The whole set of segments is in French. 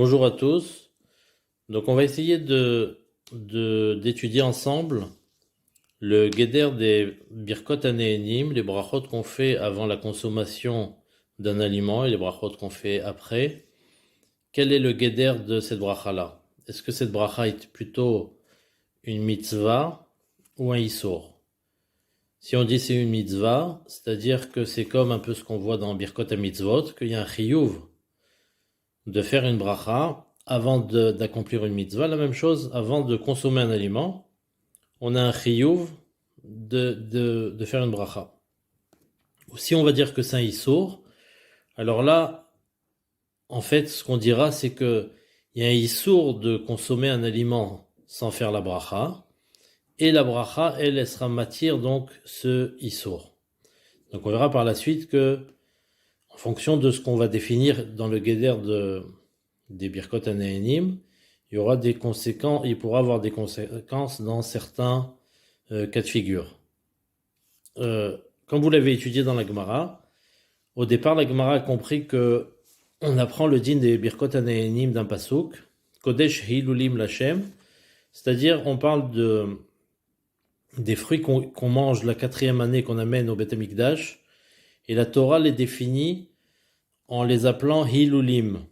Bonjour à tous. Donc on va essayer d'étudier ensemble le guéder des Birkot Hanéhénim, les brachot qu'on fait avant la consommation d'un aliment et les brachot qu'on fait après. Quel est le guéder de cette bracha-là? Est-ce que cette bracha est plutôt une mitzvah ou un issour? Si on dit c'est une mitzvah, c'est-à-dire que c'est comme un peu ce qu'on voit dans Birkot HaMitzvot, qu'il y a un chiyuv de faire une bracha avant d'accomplir une mitzvah. La même chose, avant de consommer un aliment, on a un chiyuv de faire une bracha. Ou si on va dire que c'est un issour, alors là, en fait, ce qu'on dira, c'est que il y a un issour de consommer un aliment sans faire la bracha, et la bracha, elle sera matière donc ce issour. Donc on verra par la suite que, en fonction de ce qu'on va définir dans le guéder des Birkot Hanéhénim, il y aura des conséquences, il pourra avoir des conséquences dans certains cas de figure. Comme vous l'avez étudié dans la Gemara, au départ, la Gemara a compris que on apprend le din des Birkot Hanéhénim d'un pasuk, Kodesh Hilulim Lachem, c'est-à-dire on parle des fruits qu'on mange la 4e année qu'on amène au Beth Amikdash, et la Torah les définit en les appelant Hilulim,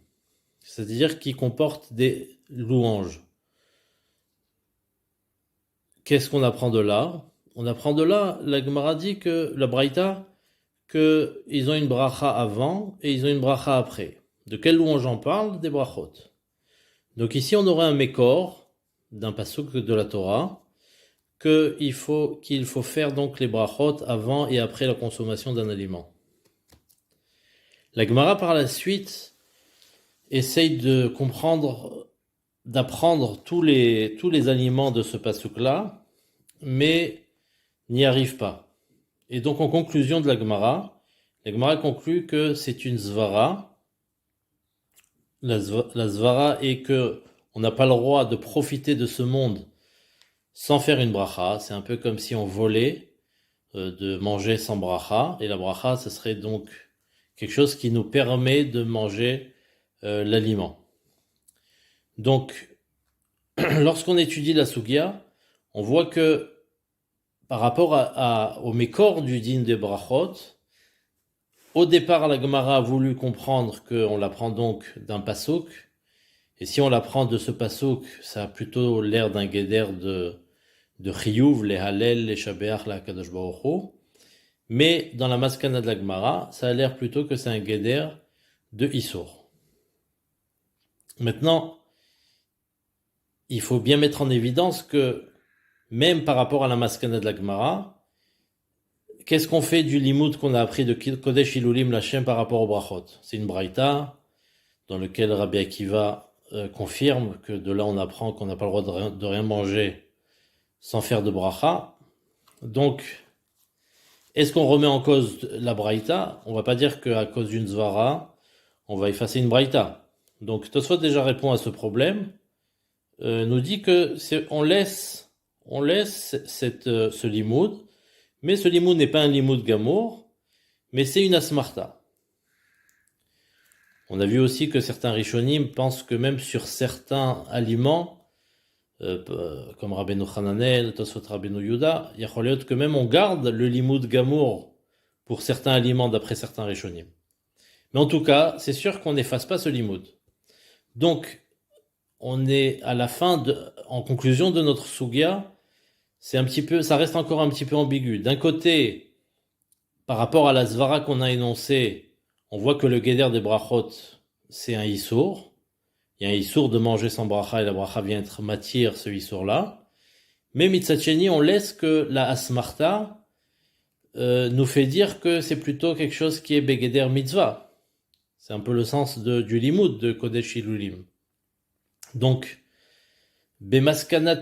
c'est-à-dire qui comportent des louanges. Qu'est-ce qu'on apprend de là? On apprend de là, la Gemara dit que, la Braïta, qu'ils ont une bracha avant et ils ont une bracha après. De quelle louange on parle? Des brachot. Donc ici on aurait un mékor d'un pasuk de la Torah qu'il faut faire donc les brachot avant et après la consommation d'un aliment. La Gemara par la suite essaye de comprendre, d'apprendre tous les aliments de ce pasuk-là, mais n'y arrive pas. Et donc en conclusion de la Gemara conclut que c'est une zvara. La zvara est que on n'a pas le droit de profiter de ce monde sans faire une bracha. C'est un peu comme si on volait de manger sans bracha. Et la bracha, ce serait donc quelque chose qui nous permet de manger l'aliment. Donc, lorsqu'on étudie la sugya, on voit que par rapport au mékor du din des brachot, au départ, la Gemara a voulu comprendre qu'on l'apprend donc d'un pasuk, et si on l'apprend de ce pasuk, ça a plutôt l'air d'un guéder de chiyuv, les halel, les shabeach, la kadosh baruch hu. Mais dans la maskana de la Gemara, ça a l'air plutôt que c'est un guéder de issour. Maintenant, il faut bien mettre en évidence que même par rapport à la maskana de la Gemara, qu'est-ce qu'on fait du limoud qu'on a appris de Kodesh Hilulim Lachem par rapport au brachot? C'est une braïta dans lequel Rabbi Akiva confirme que de là on apprend qu'on n'a pas le droit de rien manger sans faire de bracha. Donc, est-ce qu'on remet en cause la braïta? On va pas dire qu'à cause d'une zvara, on va effacer une braïta. Donc, Tosfot déjà répond à ce problème, nous dit que on laisse ce limoud, mais ce limoud n'est pas un limoud gamour, mais c'est une asmarta. On a vu aussi que certains rishonim pensent que même sur certains aliments, comme Rabbeinu Hananel, Tosfot Rabbeinu Yuda, il y a que même on garde le limoud gamour pour certains aliments d'après certains rishonim. Mais en tout cas, c'est sûr qu'on n'efface pas ce limoud. Donc, on est à la fin, en conclusion de notre sugya, ça reste encore un petit peu ambigu. D'un côté, par rapport à la svara qu'on a énoncée, on voit que le guéder des brachot, c'est un issour. Il y a un issour de manger sans bracha et la bracha vient être matière, ce issour-là. Mais mitzatcheni, on laisse que la asmarta nous fait dire que c'est plutôt quelque chose qui est begeder mitzvah. C'est un peu le sens du limoud de Kodesh Hilulim. Donc, Bemaskanat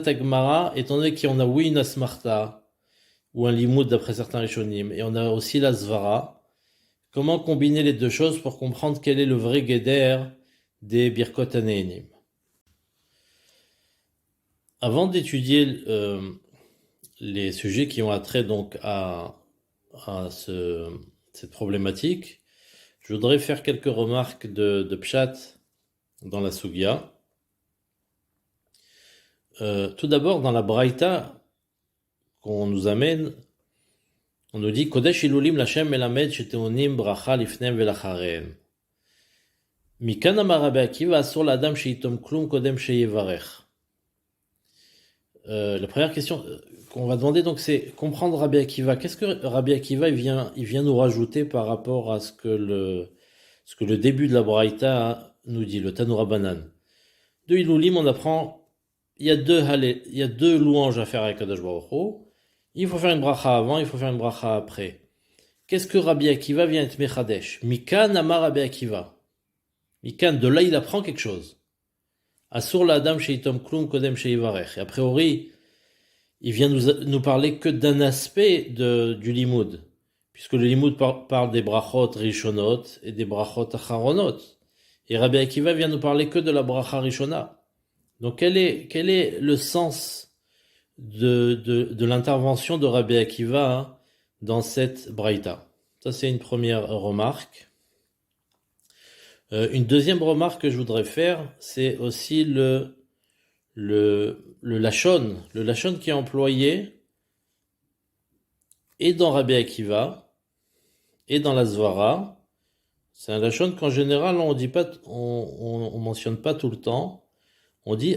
Agmara, étant donné qu'on a oui une asmarta, ou un limoud d'après certains rishonim, et on a aussi la zvara, comment combiner les deux choses pour comprendre quel est le vrai guéder des Birkot Hanéhénim? Avant d'étudier les sujets qui ont attrait donc à cette problématique, je voudrais faire quelques remarques de pshat dans la Sugya. Tout d'abord, dans la Braïta qu'on nous amène, on nous dit Kodesh Ilulim Lashem Melamed Sheteonim Bracha Lifnem Velacharen. Mikan Amar Rabbi Akiva Asur Ladam Sheitom Klum Kodem Sheyevarech. La première question qu'on va demander donc c'est comprendre Rabbi Akiva. Qu'est-ce que Rabbi Akiva il vient nous rajouter par rapport à ce que le début de la Braïta nous dit, le Tanoura Banan. De Ilulim, on apprend il y a deux louanges à faire avec Kadosh Baruch Hu. Il faut faire une bracha avant, il faut faire une bracha après. Qu'est-ce que Rabbi Akiva vient être mechadesh? Mikan Amar Rabbi Akiva. Mikan, de là il apprend quelque chose. Asur la Adam sheitom klum kodem sheivarech. A priori, il vient nous parler que d'un aspect du limoud, puisque le limoud parle des brachot rishonot et des brachot acharonot. Et Rabbi Akiva vient nous parler que de la bracha rishona. Donc quel est le sens de l'intervention de Rabbi Akiva dans cette braïta? Ça c'est une première remarque. Une deuxième remarque que je voudrais faire, c'est aussi le lachon qui est employé et dans Rabbi Akiva et dans la Zvara. C'est un lachon qu'en général on dit pas, on mentionne pas tout le temps. On dit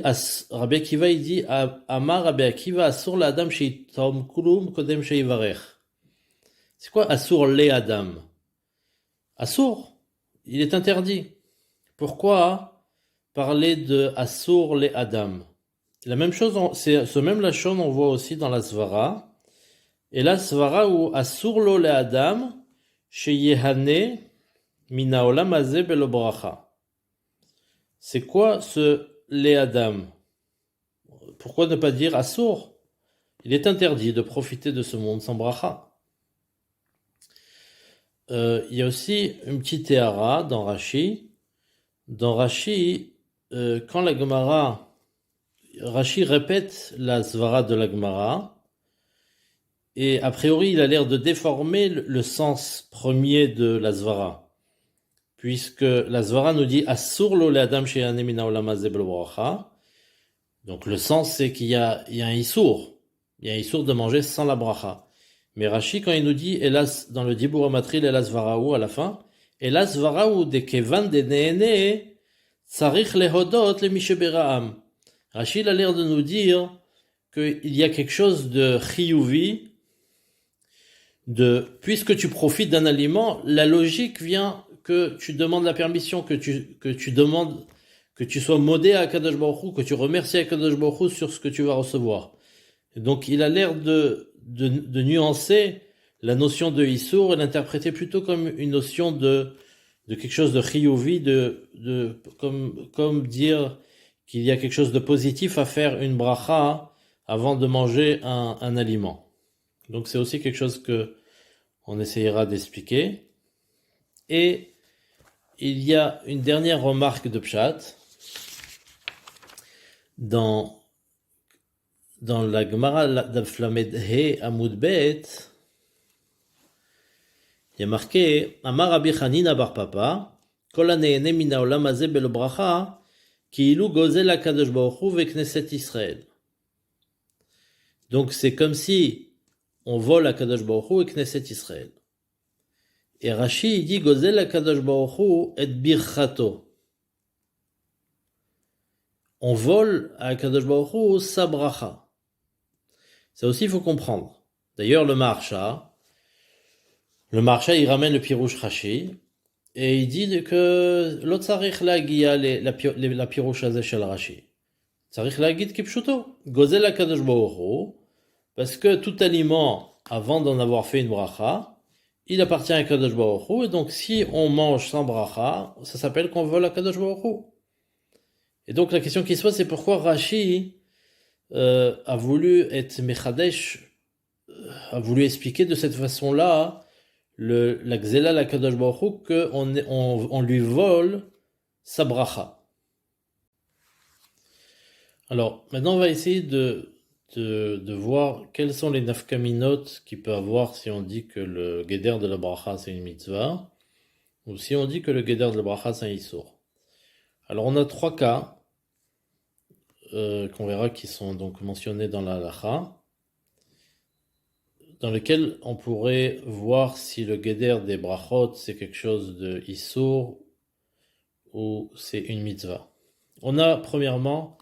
Rabbi Akiva il dit Amar Rabbi Akiva asur la Adam sheitom kulum kodem sheivarech. C'est quoi asur le Adam? Asur, il est interdit. Pourquoi parler de asur le Adam? La même chose, c'est ce même lachon on voit aussi dans la Svara. Et la Svara où asur lo le Adam sheyehane mina olam hazeh belo bracha. C'est quoi ce le Adam? Pourquoi ne pas dire asur? Il est interdit de profiter de ce monde sans bracha. Il y a aussi une petite théara dans Rashi. Dans Rashi, quand la Gemara, Rashi répète la Svara de la Gemara, et a priori il a l'air de déformer le sens premier de la Svara, puisque la Svara nous dit Asur lo le Adam sheyane mina olam hazeh belo bracha. Donc le sens c'est qu'il y a un issour, il y a un issour de manger sans la bracha. Mais Rashi quand il nous dit Elas dans le Dibur Amatril Elas Varaou à la fin, Elas Varaou de kevan de neene tsarich lehodot le misheberaam. Rashi a l'air de nous dire qu'il y a quelque chose de chiyuvi, puisque tu profites d'un aliment, la logique vient que tu demandes la permission, que tu demandes que tu sois modé à Kadosh Baruch Hu, que tu remercies à Kadosh Baruch Hu sur ce que tu vas recevoir. Et donc il a l'air de nuancer la notion de Issour et l'interpréter plutôt comme une notion de quelque chose de chiyuvi, comme dire qu'il y a quelque chose de positif à faire une bracha avant de manger un aliment. Donc c'est aussi quelque chose que on essayera d'expliquer. Et il y a une dernière remarque de Pshat dans la Gemara d'Daf Lamed He Amud Bet. Il y a marqué Amar Rabbi Chanina bar Papa Kol hanehene min haolam hazeh belo bracha ki'ilu gozel HaKadosh Baruch Hu veKnesset Israël. Donc c'est comme si on vole HaKadosh Baruch Hu et Knesset Israël. Et Rashi il dit gozel HaKadosh Baruch Hu et birchato. On vole à HaKadosh Baruch Hu sa bracha. Ça aussi il faut comprendre. D'ailleurs le Maharsha il ramène le Pirouche Rashi et il dit que lo tzarich lagia la Pirouche hazeh shel Rashi. Tzarich lagid kipshuto. Gozel HaKadosh Baruch Hu, parce que tout aliment, avant d'en avoir fait une bracha, il appartient à HaKadosh Baruch Hu, et donc si on mange sans bracha, ça s'appelle qu'on vole HaKadosh Baruch Hu. Et donc la question qui se pose, c'est pourquoi Rashi a voulu être mechadesh, a voulu expliquer de cette façon-là la Gzela, la Kadosh Baruch Hu, qu'on lui vole sa bracha. Alors, maintenant, on va essayer de voir quelles sont les nafkaminot qu'il peut avoir si on dit que le guéder de la bracha c'est une mitzvah, ou si on dit que le guéder de la bracha c'est un issour. Alors on a trois cas qu'on verra qui sont donc mentionnés dans la halakha, dans lesquels on pourrait voir si le guéder des brachot c'est quelque chose de issour ou c'est une mitzvah. On a premièrement,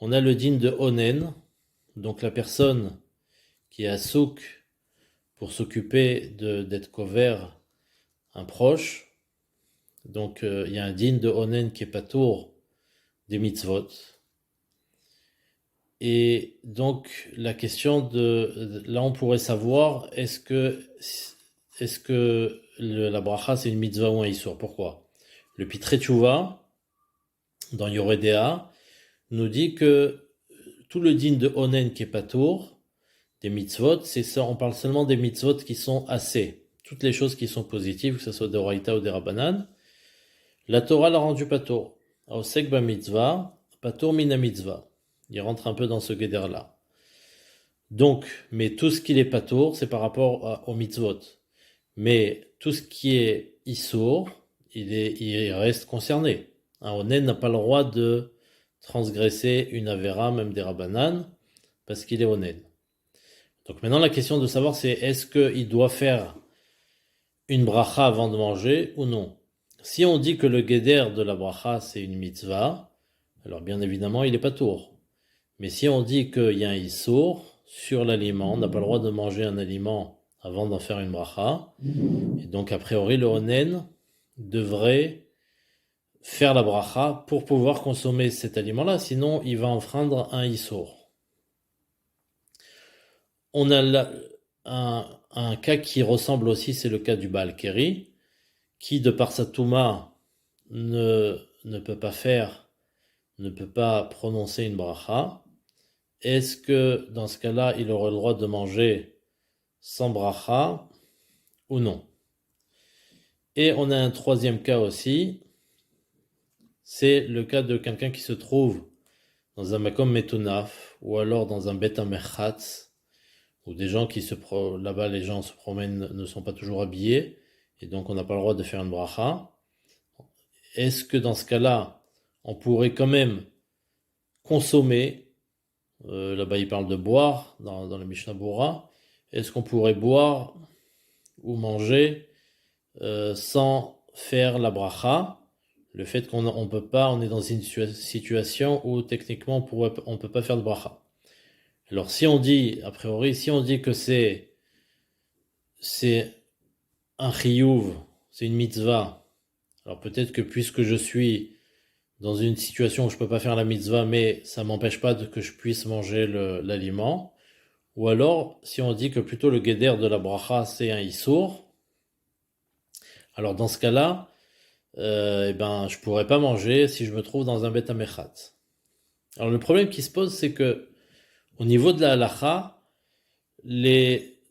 on a le din de onen, donc la personne qui est à souk pour s'occuper d'être couvert un proche. Donc il y a un din de onen qui est patour des mitzvot. Et donc la question là on pourrait savoir est-ce que la bracha c'est une mitzvah ou un issour. Pourquoi? Le Pitrei Teshuvah dans Yoredea nous dit que tout le din de onen qui est patour des mitzvot, c'est ça, on parle seulement des mitzvot qui sont assez. Toutes les choses qui sont positives, que ce soit des Oraïta ou des Rabbanan, la Torah l'a rendu patour. Aosek ba mitzvah, patour mina mitzvah. Il rentre un peu dans ce guéder-là. Donc, mais tout ce qui est patour, c'est par rapport aux mitzvot. Mais tout ce qui est issour, il reste concerné. Un onen n'a pas le droit de transgresser une avéra, même des Rabbanan, parce qu'il est onen. Donc maintenant la question de savoir c'est est-ce qu'il doit faire une bracha avant de manger ou non. Si on dit que le guéder de la bracha c'est une mitzvah, alors bien évidemment il n'est pas tour. Mais si on dit qu'il y a un issour sur l'aliment, on n'a pas le droit de manger un aliment avant d'en faire une bracha, et donc a priori le onen devrait faire la bracha pour pouvoir consommer cet aliment-là, sinon il va enfreindre un issour. On a un cas qui ressemble aussi, c'est le cas du Baal Keri, qui de par sa touma ne peut pas prononcer une bracha. Est-ce que dans ce cas-là, il aurait le droit de manger sans bracha ou non? Et on a un troisième cas aussi, c'est le cas de quelqu'un qui se trouve dans un makom metunaf ou alors dans un bet amerchatz, ou des gens là-bas les gens se promènent, ne sont pas toujours habillés, et donc on n'a pas le droit de faire une bracha. Est-ce que dans ce cas-là, on pourrait quand même consommer, là-bas il parle de boire, dans la Mishnah Bora, est-ce qu'on pourrait boire ou manger sans faire la bracha? Le fait qu'on peut pas, on est dans une situation où techniquement on peut pas faire de bracha. Alors si on dit, a priori, si on dit que c'est un chiyuv, c'est une mitzvah, alors peut-être que puisque je suis dans une situation où je peux pas faire la mitzvah, mais ça m'empêche pas que je puisse manger l'aliment, ou alors si on dit que plutôt le guéder de la bracha c'est un issour, alors dans ce cas-là, je pourrais pas manger si je me trouve dans un bet amechat. Alors le problème qui se pose, c'est que au niveau de la halakha,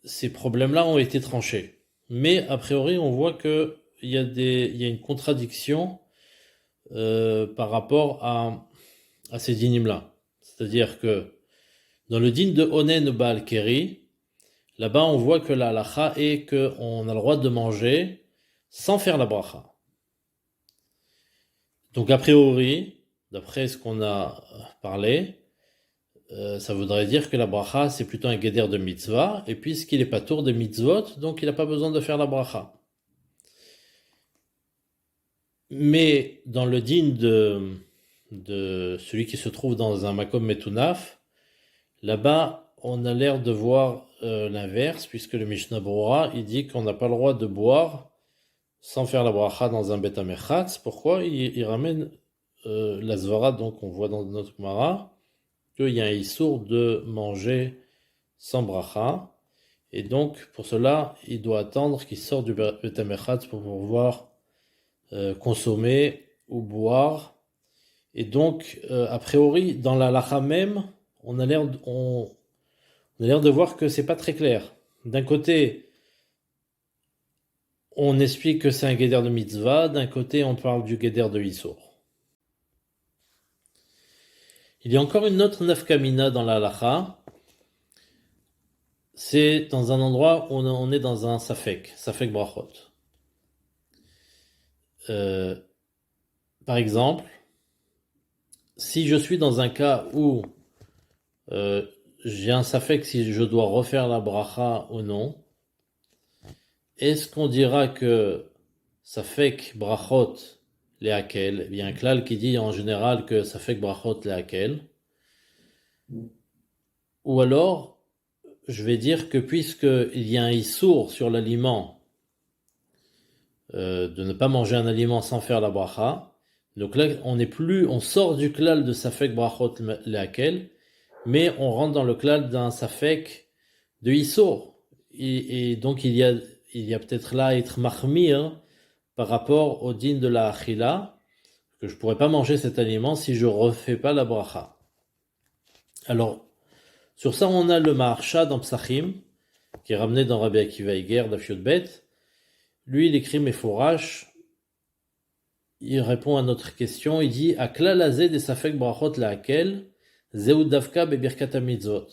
ces problèmes-là ont été tranchés. Mais a priori, on voit qu'il y a une contradiction par rapport à ces dynimes-là. C'est-à-dire que dans le din de Onen Baal Keri, là-bas on voit que la halakha est qu'on a le droit de manger sans faire la bracha. Donc a priori, d'après ce qu'on a parlé, ça voudrait dire que la bracha c'est plutôt un guéder de mitzvah, et puisqu'il n'est pas tour de mitzvot, donc il n'a pas besoin de faire la bracha. Mais dans le din de celui qui se trouve dans un makom metunaf, là-bas on a l'air de voir l'inverse, puisque le Mishnah Brura il dit qu'on n'a pas le droit de boire sans faire la bracha dans un bet amechatz. Pourquoi? Il ramène la zvara, donc on voit dans notre Gemara qu'il y a un issour de manger sans bracha, et donc pour cela il doit attendre qu'il sorte du bet amechatz pour pouvoir consommer ou boire. Et donc a priori dans la halakha même on a l'air de voir que c'est pas très clair. D'un côté on explique que c'est un guéder de mitzvah, d'un côté on parle du guéder de issour. Il y a encore une autre nafkamina dans la halakha. C'est dans un endroit où on est dans un safek brachot. Par exemple, si je suis dans un cas où j'ai un safek si je dois refaire la bracha ou non, est-ce qu'on dira que safek brachot les hakel? Il y a un klal qui dit en général que safek brachot les hakel. Ou alors, je vais dire que puisqu'il y a un issour sur l'aliment, de ne pas manger un aliment sans faire la bracha, donc là, on sort du klal de safek brachot les hakel, mais on rentre dans le klal d'un safek de issour. Et donc il y a peut-être là à être mahmir par rapport au din de la achila, que je pourrais pas manger cet aliment si je refais pas la bracha. Alors, sur ça, on a le Maharsha dans Psachim, qui est ramené dans Rabbi Akiva Iger d'Af Yud Bet. Lui, il écrit Meforash, il répond à notre question, il dit Akla lazé des safek brachot la'akel, zeu davka bebirkat hamitzvot.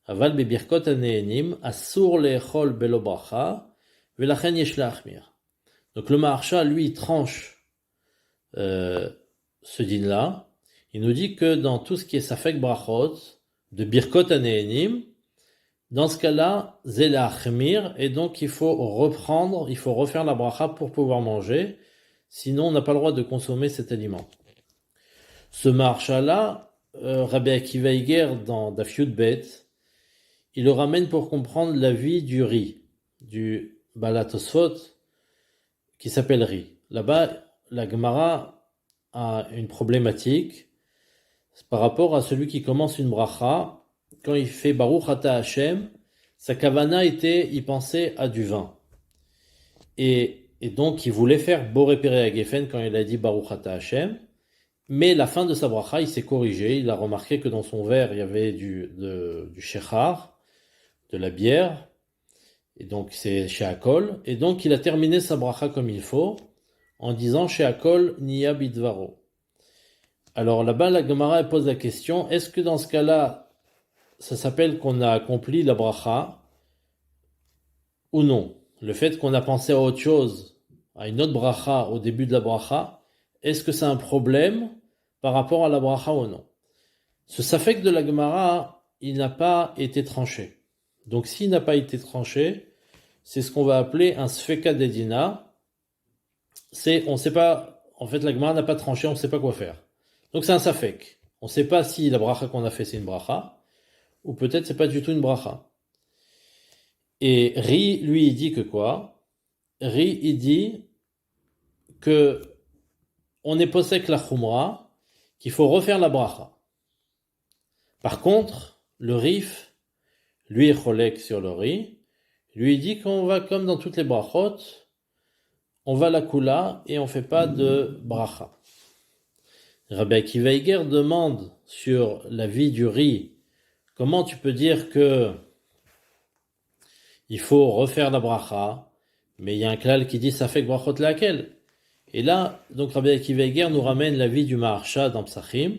Aval bebirkot haneenim, asur le'echol belo bracha, velachen yesh la'achmir. Donc le Maharsha, lui, il tranche ce din-là. Il nous dit que dans tout ce qui est safek brachot, de birkot haneenim, dans ce cas-là, zé la'achmir, et donc il faut refaire la bracha pour pouvoir manger. Sinon, on n'a pas le droit de consommer cet aliment. Ce Maharsha-là, Rabbi Akiva Iger dans Daf Yud Bet, il le ramène pour comprendre la vie du riz, du Baal Tosfot, qui s'appelle riz. Là-bas, la Gemara a une problématique par rapport à celui qui commence une bracha. Quand il fait Baruch Ata Hashem, sa kavana était, il pensait à du vin. Et donc, il voulait faire Boré Péré Geffen quand il a dit Baruch Ata Hashem. Mais la fin de sa bracha, il s'est corrigé. Il a remarqué que dans son verre, il y avait du shechar, de la bière. Et donc, c'est Sheakol. Et donc, il a terminé sa bracha comme il faut, en disant Sheakol Niya Bidvaro. Alors là-bas, la Gemara pose la question, est-ce que dans ce cas-là, ça s'appelle qu'on a accompli la bracha ou non? Le fait qu'on a pensé à autre chose, à une autre bracha au début de la bracha, est-ce que c'est un problème par rapport à la bracha ou non? Ce safek de la Gemara, il n'a pas été tranché. Donc s'il n'a pas été tranché, c'est ce qu'on va appeler un sfeka dedina. On ne sait pas, en fait la Gemara n'a pas tranché, on ne sait pas quoi faire. Donc c'est un safek. On ne sait pas si la bracha qu'on a fait c'est une bracha, ou peut-être c'est pas du tout une bracha. Et Ri, lui, il dit que quoi? Ri, il dit que on est posek la chumra, qu'il faut refaire la bracha. Par contre, le Rif, lui, est cholek sur le Ri, lui, il dit qu'on va comme dans toutes les brachot, on va la kula et on fait pas de bracha. Rabbi Akiva Iger demande sur la vie du Ri, comment tu peux dire que il faut refaire la bracha, mais il y a un klal qui dit ça fait que brachot laquelle. Et là, donc Rabbi Akiva Iger nous ramène la vie du Maharsha dans Psachim,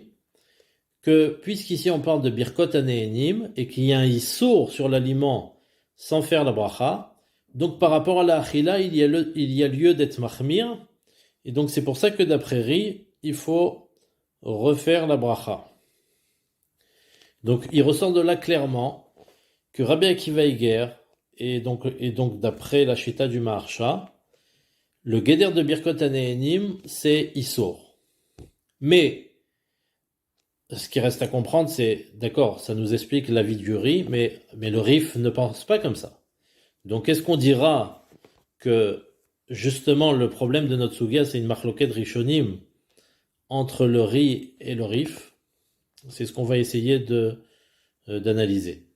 que puisqu'ici on parle de birkot haneenim et qu'il y a un issour sur l'aliment sans faire la bracha, donc par rapport à la achila, il y a lieu d'être mahmir, et donc c'est pour ça que d'après Ri, il faut refaire la bracha. Donc il ressort de là clairement que Rabbi Akiva Iger, et donc d'après la shita du Maharsha, le guéder de birkot haneenim, c'est issour. Mais ce qui reste à comprendre, c'est, d'accord, ça nous explique la vie du riz, mais le Rif ne pense pas comme ça. Donc, est-ce qu'on dira que, justement, le problème de notre Sugia, c'est une marloquette rishonim entre le riz et le Rif? C'est ce qu'on va essayer d'analyser.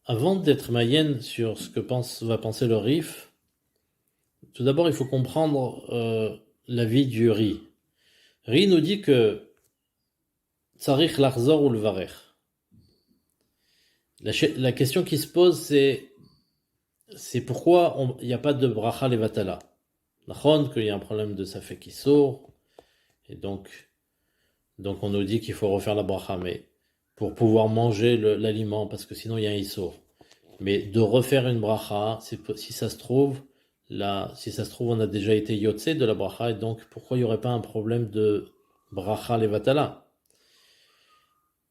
Avant d'être maïenne sur ce que va penser le Rif, tout d'abord, il faut comprendre la vie du riz. Ri nous dit que Tsarich l'achzor ou le varech. La question qui se pose, c'est pourquoi il n'y a pas de bracha levatala. Nachon, qu'il y a un problème de safek qui sort, et donc on nous dit qu'il faut refaire la bracha, mais pour pouvoir manger l'aliment, parce que sinon il y a un issour. Mais de refaire une bracha, si ça se trouve, Là, si ça se trouve, on a déjà été yotse de la bracha, et donc pourquoi il n'y aurait pas un problème de bracha levatala?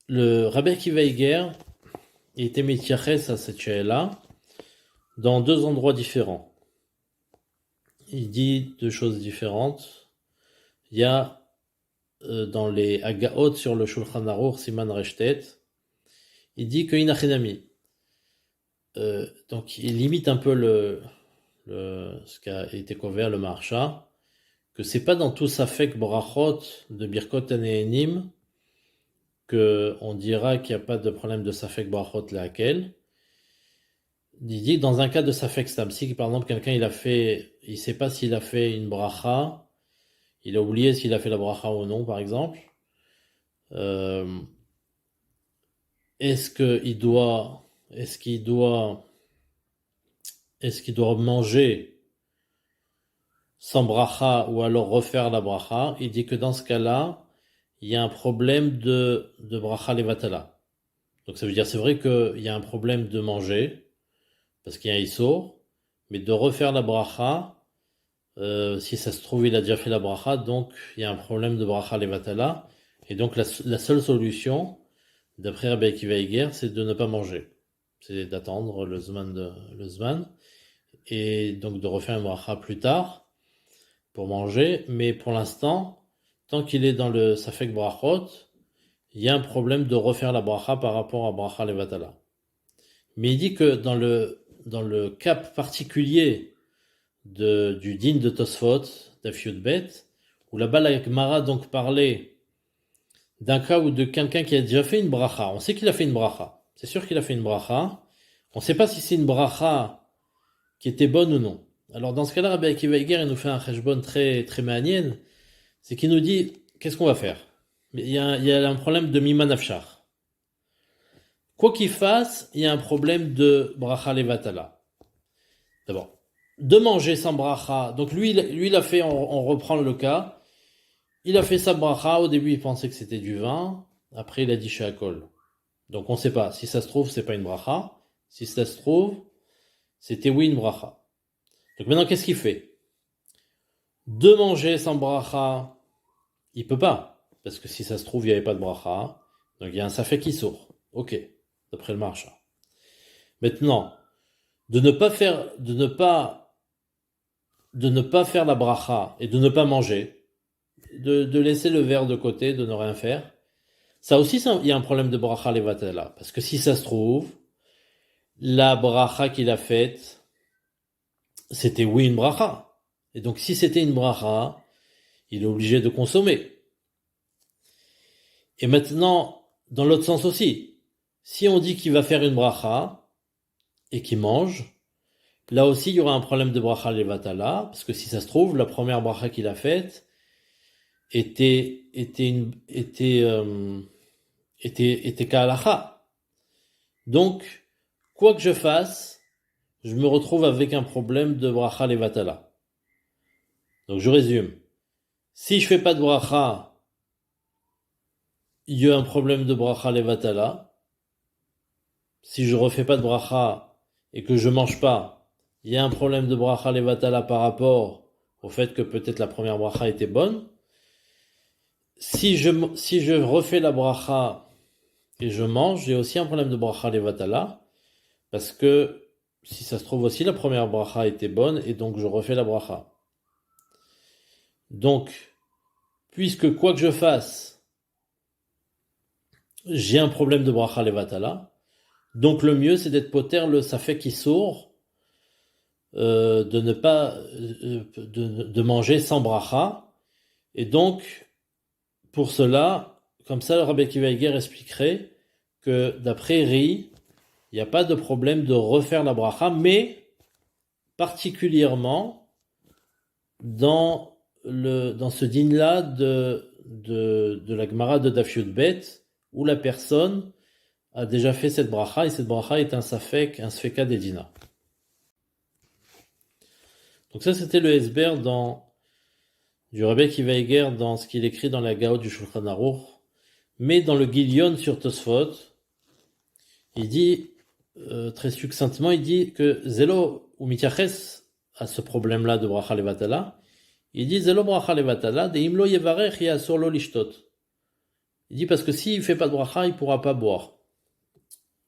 Le Rabbi Akiva Eiger était mityaches à cette là dans deux endroits différents. Il dit deux choses différentes. Il y a dans les Agaot sur le Shulchan Aruch Siman Reshtet, il dit que inachinami. Donc il limite un peu ce qui a été couvert le Maharsha, que c'est pas dans tout Safek Brachot de Birkot Anehenim que on dira qu'il n'y a pas de problème de Safek Brachot laquelle. Il dit que dans un cas de Safek Stam, si par exemple quelqu'un il sait pas s'il a fait une bracha, il a oublié s'il a fait la bracha ou non par exemple, est-ce qu'il doit manger sans bracha ou alors refaire la bracha? Il dit que dans ce cas-là, il y a un problème de bracha levatala. Donc ça veut dire, c'est vrai qu'il y a un problème de manger, parce qu'il y a un issour, mais de refaire la bracha, si ça se trouve, il a déjà fait la bracha, donc il y a un problème de bracha levatala, et donc la seule solution, d'après Rabbi Akiva Eiger, c'est de ne pas manger. C'est d'attendre le zman, et donc de refaire une bracha plus tard, pour manger, mais pour l'instant, tant qu'il est dans le Safek Brachot, il y a un problème de refaire la bracha par rapport à bracha levatala. Mais il dit que dans le cas particulier du din de Tosfot, Daf Bet, où là-bas la Gemara donc parlait d'un cas ou de quelqu'un qui a déjà fait une bracha. On sait qu'il a fait une bracha. C'est sûr qu'il a fait une bracha. On ne sait pas si c'est une bracha qui était bonne ou non. Alors dans ce cas-là, Rabbi Akiva Eiger, il nous fait un cheshbon très très ma'anien, c'est qu'il nous dit qu'est-ce qu'on va faire. Il y a un problème de mima nafshar. Quoi qu'il fasse, il y a un problème de bracha levatala. D'abord, de manger sans bracha. Donc lui il a fait, on reprend le cas. Il a fait sa bracha. Au début, il pensait que c'était du vin. Après, il a dit sheakol. Donc on ne sait pas. Si ça se trouve, c'est pas une bracha. Si ça se trouve, c'était oui une bracha. Donc maintenant, qu'est-ce qu'il fait? De manger sans bracha, il peut pas. Parce que si ça se trouve, il n'y avait pas de bracha. Donc il y a un safek qui sort. Ok, d'après le marcha. Maintenant, de ne pas faire la bracha et de ne pas manger, de laisser le verre de côté, de ne rien faire, ça aussi, il y a un problème de bracha levatala. Parce que si ça se trouve, la bracha qu'il a faite, c'était oui une bracha. Et donc si c'était une bracha, il est obligé de consommer. Et maintenant, dans l'autre sens aussi, si on dit qu'il va faire une bracha et qu'il mange, là aussi il y aura un problème de bracha levatala, parce que si ça se trouve, la première bracha qu'il a faite était ka'alacha. Donc, quoi que je fasse, je me retrouve avec un problème de bracha levatala. Donc je résume. Si je fais pas de bracha, il y a un problème de bracha levatala. Si je refais pas de bracha et que je mange pas, il y a un problème de bracha levatala par rapport au fait que peut-être la première bracha était bonne. Si je refais la bracha et je mange, j'ai aussi un problème de bracha levatala, parce que si ça se trouve aussi la première bracha était bonne et donc je refais la bracha. Donc, puisque quoi que je fasse, j'ai un problème de bracha levatala, donc le mieux c'est d'être poter le safek issour, de ne pas de manger sans bracha, et donc pour cela, comme ça le Rabbi Akiva Eiger expliquerait que d'après Ri, il n'y a pas de problème de refaire la bracha, mais particulièrement dans ce din-là de la Gemara de Daf Bet, où la personne a déjà fait cette bracha, et cette bracha est un sfeka d'Edina. Donc ça, c'était le Esber du Rabbi Akiva Eiger dans ce qu'il écrit dans la Gaot du Shulchan Aruch, mais dans le Gilion sur Tosfot, il dit, très succinctement, il dit que Zelo ou Mityaches à ce problème-là de bracha levatala. Il dit zelo bracha levatala de imlo yevarech yasur lo lishtot. Il dit parce que s'il fait pas de bracha, il pourra pas boire.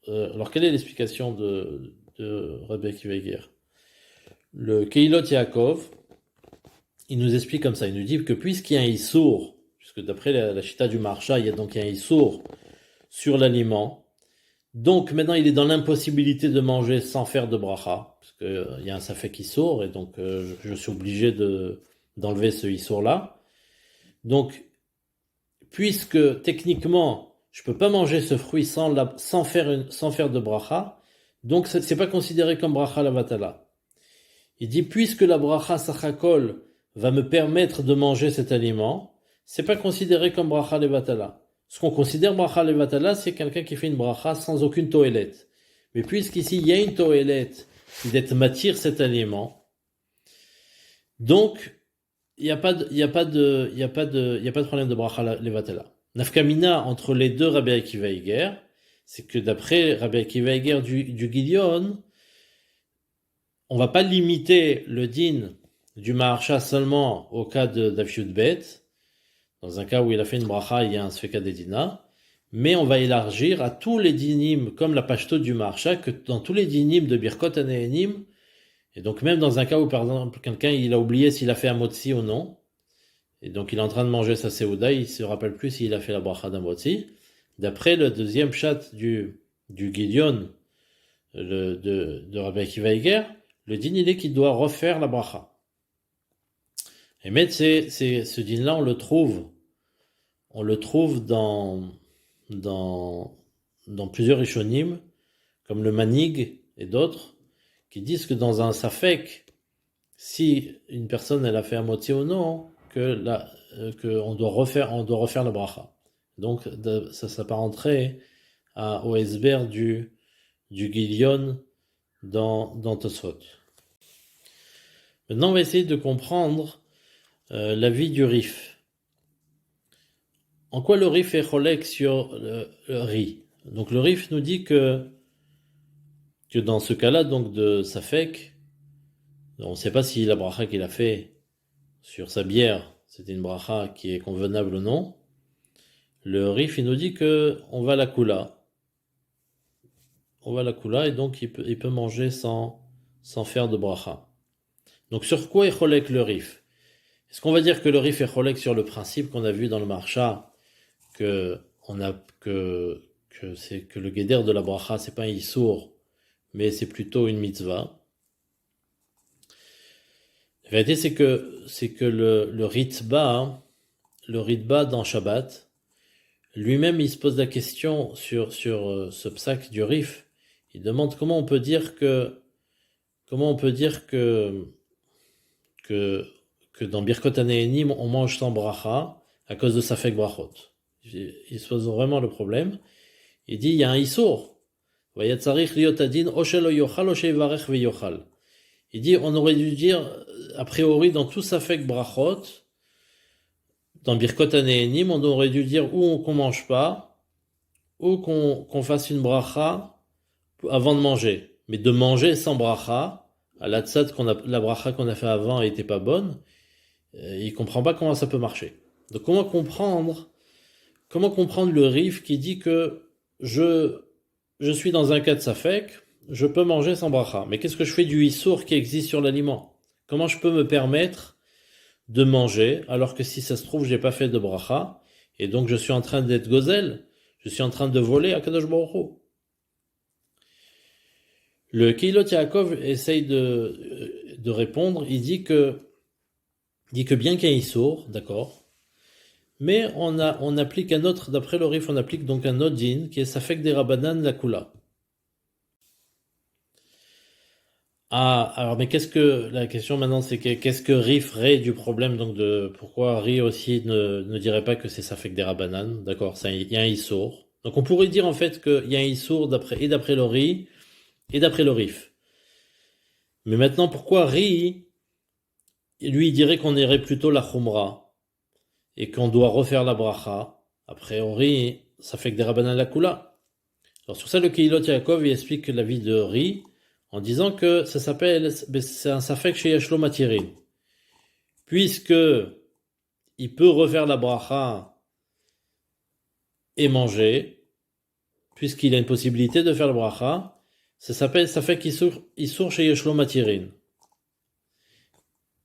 Alors quelle est l'explication de Rabbi Akiva Eiger? Le Keilot Yaakov, il nous explique comme ça, il nous dit que puisqu'il y a un issour, puisque d'après la chita du Maharsha, il y a donc un issour sur l'aliment, donc maintenant il est dans l'impossibilité de manger sans faire de bracha, parce qu'il y a un safek issour, et donc je suis obligé d'enlever ce issour-là. Donc, puisque techniquement, je peux pas manger ce fruit sans faire de bracha, donc c'est pas considéré comme bracha lavatala. Il dit, puisque la bracha sachakol va me permettre de manger cet aliment, c'est pas considéré comme bracha levatala. Ce qu'on considère bracha levatala, c'est quelqu'un qui fait une bracha sans aucune toélette. Mais puisqu'ici, il y a une toélette qui d'être m'attire cet aliment, donc, il n'y a pas de problème de bracha levatala. Nafkamina entre les deux Rabbi Akiva Eiger, c'est que d'après Rabbi Akiva Eiger du Gideon, on va pas limiter le din du Maharsha seulement au cas de d'Avshut Bet, dans un cas où il a fait une bracha, il y a un Sfeka Dedina, mais on va élargir à tous les dinim, comme la pashto du Maharsha, que dans tous les dinim de Birkot Hanehenim, et donc même dans un cas où par exemple quelqu'un il a oublié s'il a fait un motzi ou non, et donc il est en train de manger sa seuda, il se rappelle plus s'il a fait la bracha d'un motzi, d'après le deuxième chat du Gideon de Rabbi Akiva Eiger, le din il est qu'il doit refaire la bracha. Et mais ce din là on le trouve dans plusieurs rishonim, comme le Manig et d'autres, qui disent que dans un safek, si une personne elle a fait un motzi ou non, que on doit refaire la bracha. Donc ça s'apparenterait au esber du Gideon dans Tosfot. Maintenant on va essayer de comprendre l'avis du Rif. En quoi le Rif est cholek sur le riz? Donc le Rif nous dit que dans ce cas-là, donc de Safek, on ne sait pas si la bracha qu'il a fait sur sa bière, c'était une bracha qui est convenable ou non. Le Rif, il nous dit que on va la kula. On va la kula et donc il peut manger sans faire de bracha. Donc sur quoi est cholek le Rif? Est-ce qu'on va dire que le Rif est cholek sur le principe qu'on a vu dans le Maharsha, que le guéder de la bracha, c'est pas un issour, mais c'est plutôt une mitzvah. La vérité, c'est que le ritba dans Shabbat, lui-même, il se pose la question sur ce psak du Rif. Il demande comment on peut dire que dans Birkot Hanehenim, on mange sans bracha à cause de Safek brachot. Il se pose vraiment le problème. Il dit, il y a un issour. Il dit, on aurait dû dire, a priori, dans tout Safek brachot, dans Birkot Hanehenim, on aurait dû dire ou qu'on mange pas, ou qu'on fasse une bracha avant de manger. Mais de manger sans bracha, à la tzad la bracha qu'on a fait avant n'était pas bonne, il comprend pas comment ça peut marcher. Donc comment comprendre le Rif qui dit que je suis dans un cas de Safek, je peux manger sans bracha. Mais qu'est-ce que je fais du issour qui existe sur l'aliment? Comment je peux me permettre de manger alors que si ça se trouve j'ai pas fait de bracha et donc je suis en train d'être gozel, je suis en train de voler à Kadosh Baruch Hu. Le Keilot Yaakov essaye de répondre, il dit que bien qu'il y ait un issour, d'accord, mais on applique un autre, d'après le Rif, on applique donc un autre din qui est Safek des Rabbanan la Kula. Ah, alors mais la question maintenant c'est qu'est-ce que Ri ferait du problème donc de pourquoi Ri aussi ne dirait pas que c'est Safek des Rabbanan, d'accord, il y a un Issour. Donc on pourrait dire en fait qu'il y a un Issour d'après le Ri et d'après le Rif. Mais maintenant pourquoi Ri, lui il dirait qu'on irait plutôt la Khumra et qu'on doit refaire la bracha, après Ri, Safek des Rabbanan la Kula. Alors sur ça le Keilot Yaakov il explique que la vie de Ri, en disant que ça s'appelle, c'est un safek chez Yashlo Matirin. Puisque il peut refaire la bracha et manger, puisqu'il a une possibilité de faire la bracha, ça s'appelle safek Issour chez Yashlo Matirin.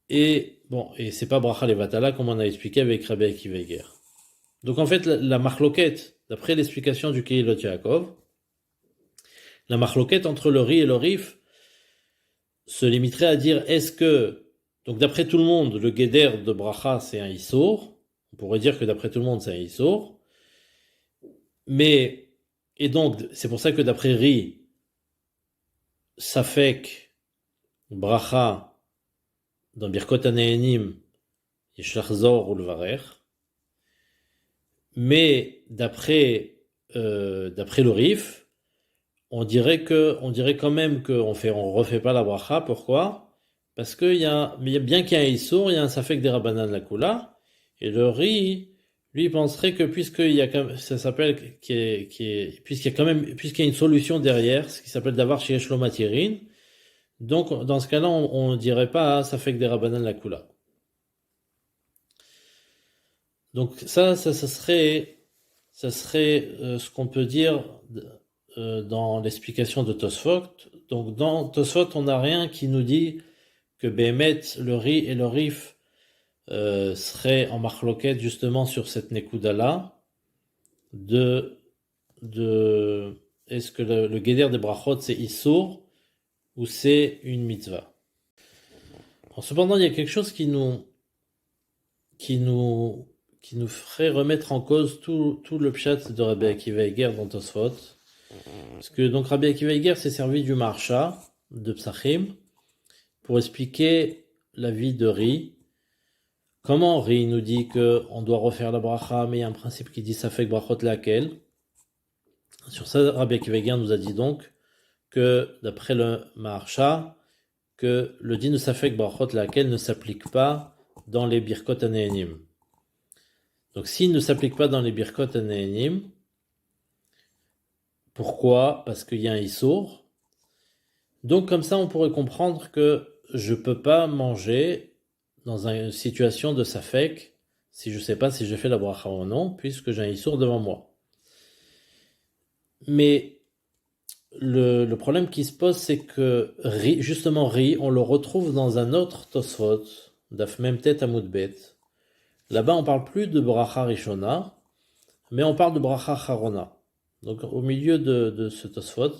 Et bon, et c'est pas bracha levatala comme on a expliqué avec Rabbi Akiva Eiger. Donc en fait, la marloquette, d'après l'explication du Kehilot Yaakov, la marloquette entre le riz et le rif se limiterait à dire est-ce que, donc d'après tout le monde, le guéder de bracha c'est un issour, on pourrait dire que d'après tout le monde c'est un issour, mais, et donc c'est pour ça que d'après riz, safek, bracha, dans Birkot Aneenim, Yeshlach Zor ou Levarer, mais d'après le rif, on dirait quand même on refait pas la bracha. Pourquoi? Parce que bien qu'il y ait un issour, il y a un safek des rabbanan la kula, et le riz, lui, penserait que puisqu'il y a ça s'appelle puisqu'il y a une solution derrière, ce qui s'appelle d'avoir chez Yeshlo Matirin, donc dans ce cas-là, on dirait pas safek des rabbanan la kula. Donc ça serait ce qu'on peut dire dans l'explication de Tosfot. Donc dans Tosfot, on n'a rien qui nous dit que Behemet, le riz et le rif seraient en marloquette justement sur cette nekuda-là de est-ce que le guéder des brachot c'est Issour ou c'est une mitzvah. Alors, cependant, il y a quelque chose qui nous ferait remettre en cause tout le pshat de Rabbi Akiva Eiger dans Tosfot. Parce que donc Rabbi Akiva Eiger s'est servi du Maharsha de Psachim pour expliquer la vie de Ri. Comment Ri nous dit qu'on doit refaire la bracha, mais il y a un principe qui dit safek brachot laquelle. Sur ça, Rabbi Akiva Eiger nous a dit donc que d'après le Maharsha, que le din de safek brachot laquelle ne s'applique pas dans les Birkot Aneenim. Donc s'il ne s'applique pas dans les Birkot Aneenim, pourquoi? Parce qu'il y a un issour. Donc comme ça, on pourrait comprendre que je ne peux pas manger dans une situation de safek si je ne sais pas si j'ai fait la bracha ou non, puisque j'ai un issour devant moi. Mais le problème qui se pose, c'est que justement Ri, on le retrouve dans un autre Tosfot, Daf Memtet Amud Bet. Là-bas, on ne parle plus de bracha Rishona, mais on parle de bracha Charona. Donc au milieu de ce Tosfot,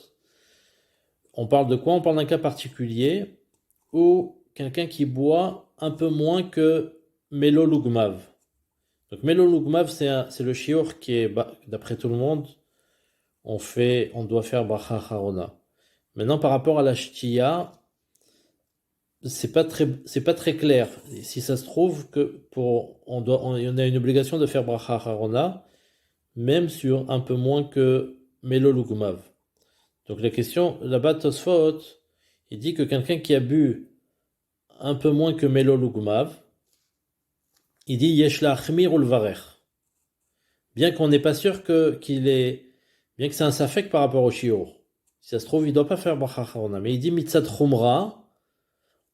on parle de quoi? On parle d'un cas particulier où quelqu'un qui boit un peu moins que Melo Lugmav. Donc Melo Lugmav, c'est le shiur qui est, d'après tout le monde, on doit faire bracha Charona. Maintenant, par rapport à la shtiya, c'est pas très clair. Si ça se trouve que on a une obligation de faire bracha Charona, même sur un peu moins que Melo Lugmav. Donc la question, là-bas, Tosfot, il dit que quelqu'un qui a bu un peu moins que Melo Lugmav, il dit Yesh la achmir ou levarech. Bien qu'on n'est pas sûr bien que c'est un safek par rapport au shiur. Si ça se trouve, il ne doit pas faire bracha charona. Mais il dit mitzat chumra,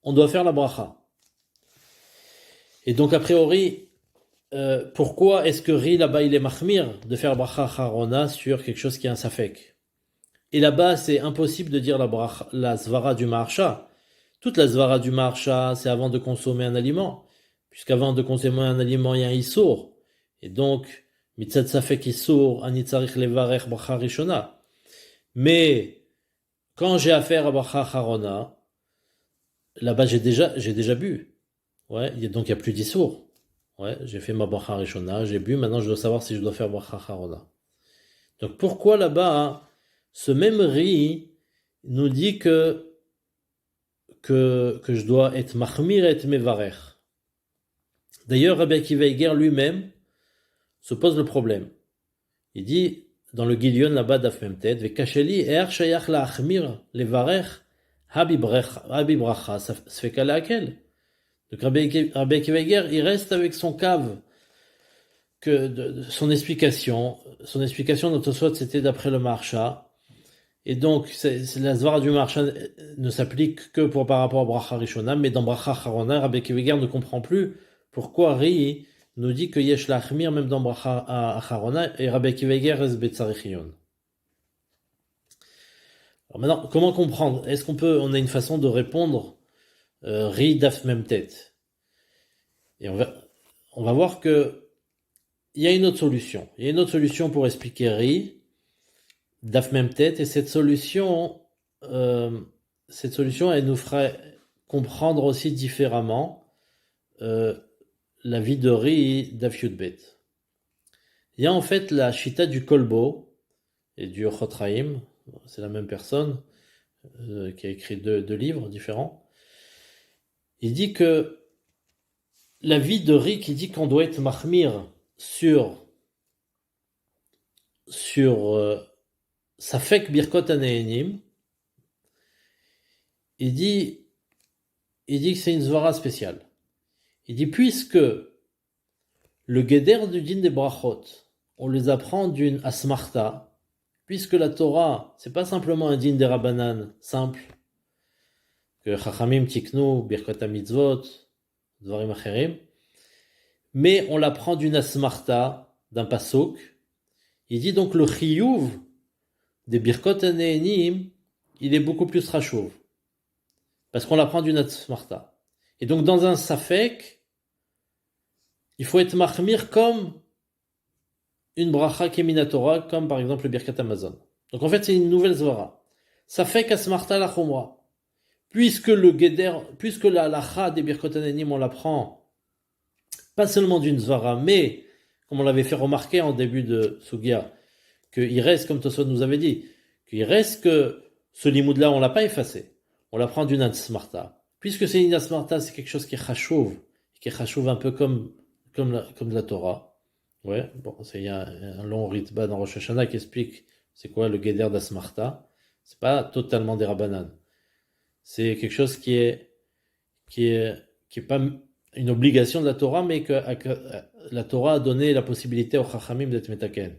on doit faire la bracha. Et donc, a priori, pourquoi est-ce que Ri, là-bas, il est mahmir de faire bracha charona sur quelque chose qui est un safek? Et là-bas, c'est impossible de dire la svara du Maharsha. Toute la svara du Maharsha, c'est avant de consommer un aliment. Puisqu'avant de consommer un aliment, il y a un issour. Et donc, mitzat safek issour, ani tzarich levarech bracha rishona. Mais, quand j'ai affaire à bracha charona, là-bas, j'ai déjà bu. Ouais, donc il n'y a plus d'issour. Ouais, j'ai fait ma bracha rishona, j'ai bu, maintenant je dois savoir si je dois faire bracha charona. Donc pourquoi là-bas, ce même Ri nous dit que je dois être mahmir et mevarer. D'ailleurs, Rabbi Akiva Eiger lui-même se pose le problème. Il dit, dans le Gilion là-bas d'Af Memtet, Vekasheli er shayach la achmir levarer habi bracha sfeka lakel. Donc Rabbi Akiva Eiger, il reste avec son cave, son explication. Son explication dans Tosfot, c'était d'après le Maharsha. Et donc, la Svara du Maharsha ne s'applique que par rapport à Bracha Rishona, mais dans Bracha Harona, Rabbi Akiva Eiger ne comprend plus pourquoi Ri nous dit que Yesh Lachmir même dans Bracha Harona, et Rabbi Akiva Eiger reste Betzarichion. Alors maintenant, comment comprendre? Est-ce on a une façon de répondre Ri Daf Mem Tet? Et on va voir que il y a une autre solution. Il y a une autre solution pour expliquer Ri Daf Mem Tet, et cette solution, elle nous ferait comprendre aussi différemment la vie de Ri Daf Yudbet. Il y a en fait la Shita du Kolbo et du Chotraim, c'est la même personne qui a écrit deux livres différents. Il dit que la vie de Ri qui dit qu'on doit être mahmir sur Safek Birkot Aneinim, il dit que c'est une zvara spéciale. Il dit puisque le Geder du din des brachot, on les apprend d'une asmarta, puisque la Torah, c'est pas simplement un din des Rabbanan simple, que Chachamim tiknu, Birkot HaMitzvot, Dvarim Acherim, mais on l'apprend d'une asmarta, d'un pasuk. Il dit donc le chiyuv des Birkot HaNe'enim, il est beaucoup plus rachouv, parce qu'on l'apprend d'une asmarta. Et donc dans un safek, il faut être mahmir comme une bracha keminatora, comme par exemple le Birkat Hamazon. Donc en fait, c'est une nouvelle zvara. Safek asmarta la chumra. Puisque la halacha des Birkot HaNe'enim, on l'apprend pas seulement d'une zvara, mais comme on l'avait fait remarquer en début de Sugia, qu'il reste, comme Tosfot nous avait dit, qu'il reste que ce limoud-là, on l'a pas effacé. On l'apprend d'une asmarta. Puisque c'est une asmarta, c'est quelque chose qui est chachouv un peu comme la Torah. Ouais, bon, il y a un long ritba dans Rosh Hashanah qui explique c'est quoi le guéder d'asmarta. C'est pas totalement des rabbanan. C'est quelque chose qui est pas une obligation de la Torah, mais que la Torah a donné la possibilité aux chachamim d'être metaken.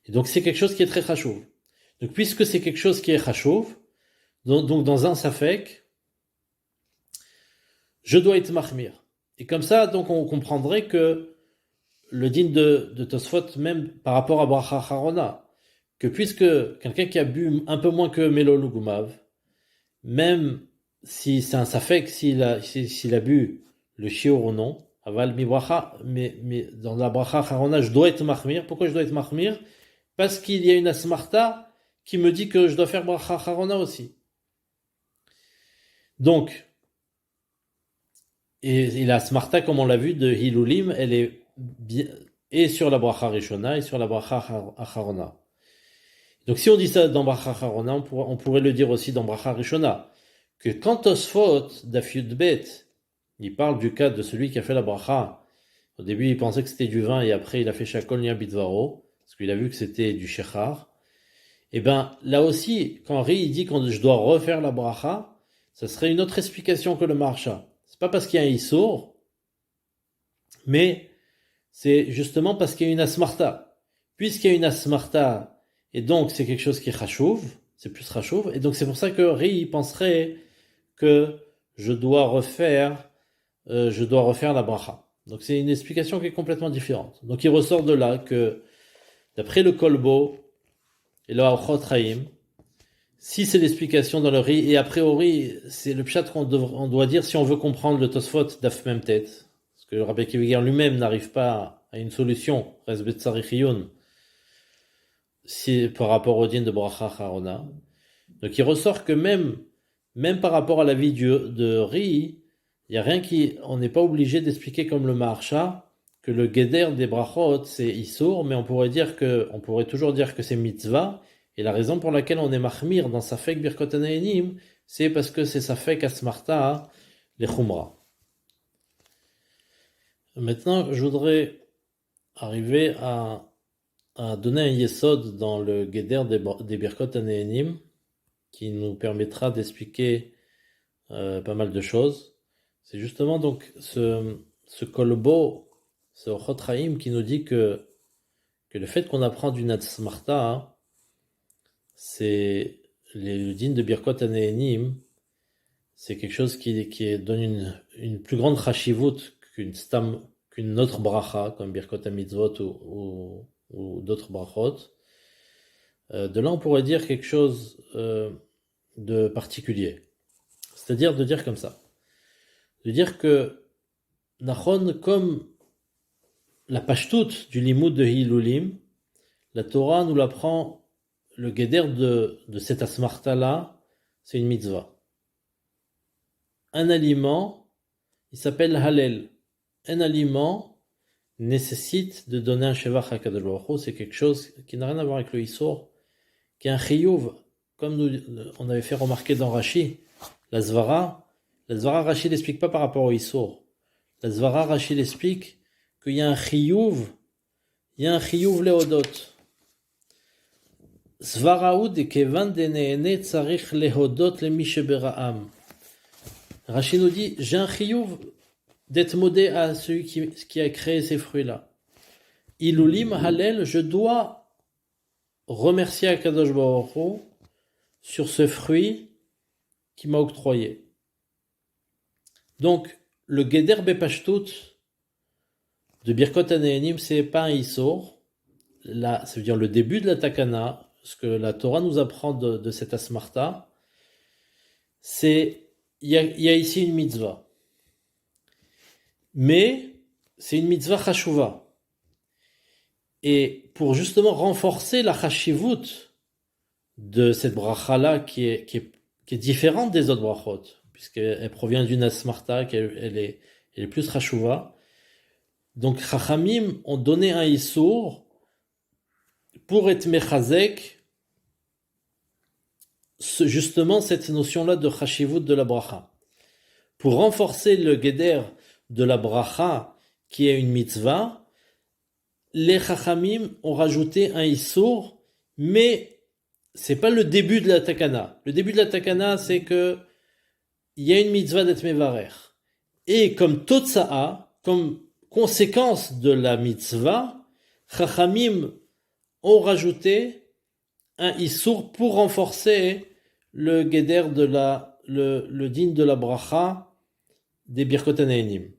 Et donc c'est quelque chose qui est très chachouv. Donc puisque c'est quelque chose qui est chachouv, donc dans un safek, je dois être mahmir. Et comme ça, donc on comprendrait que le din de Tosfot, même par rapport à Bracha Harona, que puisque quelqu'un qui a bu un peu moins que Melol ou Gumav, même si c'est un safek, s'il a bu le shiur ou non, aval mi bracha, mais dans la Bracha Harona, je dois être mahmir. Pourquoi je dois être mahmir? Parce qu'il y a une asmarta qui me dit que je dois faire Bracha Harona aussi. Donc, et la asmarta, comme on l'a vu, de Hilulim, elle est et sur la Bracha Rishona et sur la Bracha Harona. Donc si on dit ça dans Bracha Harona, on pourrait le dire aussi dans Bracha Rishona, que quand Tosfot, Daf Yudbet, il parle du cas de celui qui a fait la Bracha. Au début, il pensait que c'était du vin et après, il a fait Shakol Nia Bitvaro, parce qu'il a vu que c'était du Shechar. Et ben, là aussi, quand Ri il dit que je dois refaire la Bracha, ça serait une autre explication que le Maharsha. C'est pas parce qu'il y a un Issour, mais c'est justement parce qu'il y a une Asmarta. Puisqu'il y a une Asmarta, et donc c'est quelque chose qui est Chachouv, c'est plus Chachouv, et donc c'est pour ça que Ri penserait que je dois refaire la bracha. Donc c'est une explication qui est complètement différente. Donc il ressort de là que d'après le Kolbo et le Chotraim, si c'est l'explication dans le Ri, et a priori c'est le pshat qu'on doit dire si on veut comprendre le Tosfot d'Af Mem Tet, parce que le Rabbi Akiva Eiger lui-même n'arrive pas à une solution, Resbet Tzarichiyun, par rapport au din de Bracha Harona. Donc il ressort que même par rapport à la vie de Ri, il y a rien on n'est pas obligé d'expliquer comme le Maharsha que le Geder des brachot c'est Issour, mais on pourrait toujours dire que c'est mitzvah, et la raison pour laquelle on est mahmir dans Safek Birkot HaNe'enim, c'est parce que c'est Safek Asmarta les Chumra. Maintenant, je voudrais arriver à donner un yesod dans le Geder des Birkot HaNe'enim, qui nous permettra d'expliquer pas mal de choses. C'est justement donc ce kolbo, ce chotraim qui nous dit que le fait qu'on apprend du Natsmarta, c'est le din de Birkot Hanehenim, c'est quelque chose qui donne une plus grande chashivut qu'une autre bracha, comme Birkot HaMitzvot ou d'autres brachot. De là, on pourrait dire quelque chose de particulier. C'est-à-dire de dire comme ça. De dire que Nachon, comme la pashtout du limoud de Hilulim, la Torah nous l'apprend, le guéder de cette asmarta-là, c'est une mitzvah. Un aliment, il s'appelle halel. Un aliment nécessite de donner un shevach à Kadosh Baruch Hu, c'est quelque chose qui n'a rien à voir avec le Issour, qui est un chiyuv, comme on avait fait remarquer dans Rashi, la Zvara Rashi n'explique pas par rapport au Issour. La Zvara Rashi explique qu'il y a un chiyuv leodot. Zvara de kevan de neene tzarich lehodot le misheberaam. Rashi nous dit, j'ai un chiyuv d'être modé à celui qui a créé ces fruits-là. Ilulim halel, je dois remercier Akadosh Baruch Hu sur ce fruit qui m'a octroyé. Donc, le Geder Bepashtut de Birkot Hanehenim, c'est pas un Issour. Là, ça veut dire le début de la Takana, ce que la Torah nous apprend de cette Asmarta, c'est, il y a ici une mitzvah. Mais, c'est une mitzvah chashuva. Et pour justement renforcer la chashivut de cette bracha-là qui est différente des autres brachot, puisqu'elle provient d'une asmarta, elle est plus chashuva. Donc, Chachamim ont donné un issour pour être mechazek, justement cette notion-là de chashivut de la bracha. Pour renforcer le guéder de la bracha, qui est une mitzvah, les Chachamim ont rajouté un issour, mais c'est pas le début de la takana. Le début de la takana, c'est que il y a une mitzvah d'être mevarer. Et comme totsa'a, comme conséquence de la mitzvah, Chachamim ont rajouté un issour pour renforcer le guéder le din de la bracha des Birkot Hanehenim.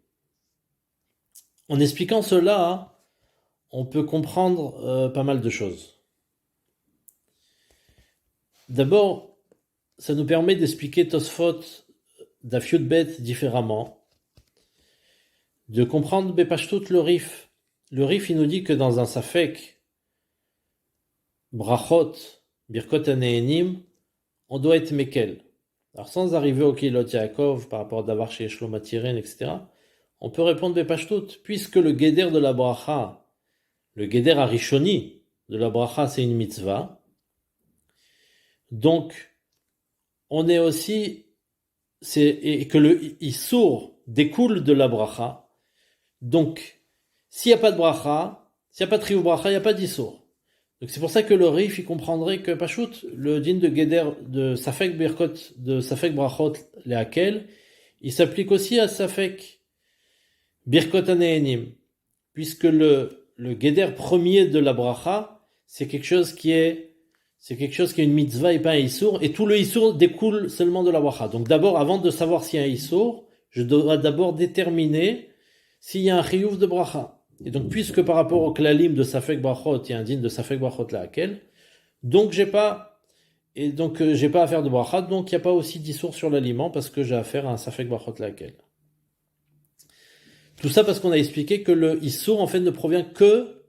En expliquant cela, on peut comprendre pas mal de choses. D'abord, ça nous permet d'expliquer Tosfot Daf Yud Bet différemment, de comprendre Bepashtut le Rif. Le Rif, il nous dit que dans un Safek, Brachot, Birkot Hanehenim, on doit être Mekel. Alors sans arriver au Kilot Yaakov par rapport à Davar chez Shlomo Tiren, etc., on peut répondre Bepashtut, puisque le Guéder de la Bracha, le Guéder Arishoni de la Bracha, c'est une mitzvah. Donc, on est aussi, et que le Issour découle de la Bracha. Donc, s'il n'y a pas de Bracha, s'il n'y a pas de Triou Bracha, il n'y a pas d'Issour. Donc c'est pour ça que le Rif, il comprendrait que Pashut, le din de Guéder de Safek Birkot, de Safek Brachot, lehakel, il s'applique aussi à Safek Birkot Hanehenim, puisque le Guéder premier de la Bracha, c'est quelque chose qui est une mitzvah et pas un Issour, et tout le Issour découle seulement de la Bracha. Donc d'abord, avant de savoir s'il y a un Issour, je dois d'abord déterminer s'il y a un Chiyuv de Bracha. Et donc, puisque par rapport au klalim de Safek Brachot, il y a un din de Safek Brachot lehakel, donc j'ai pas à faire de bracha, donc il n'y a pas aussi d'issour sur l'aliment parce que j'ai affaire à un Safek Brachot lehakel. Tout ça parce qu'on a expliqué que le issour en fait ne provient que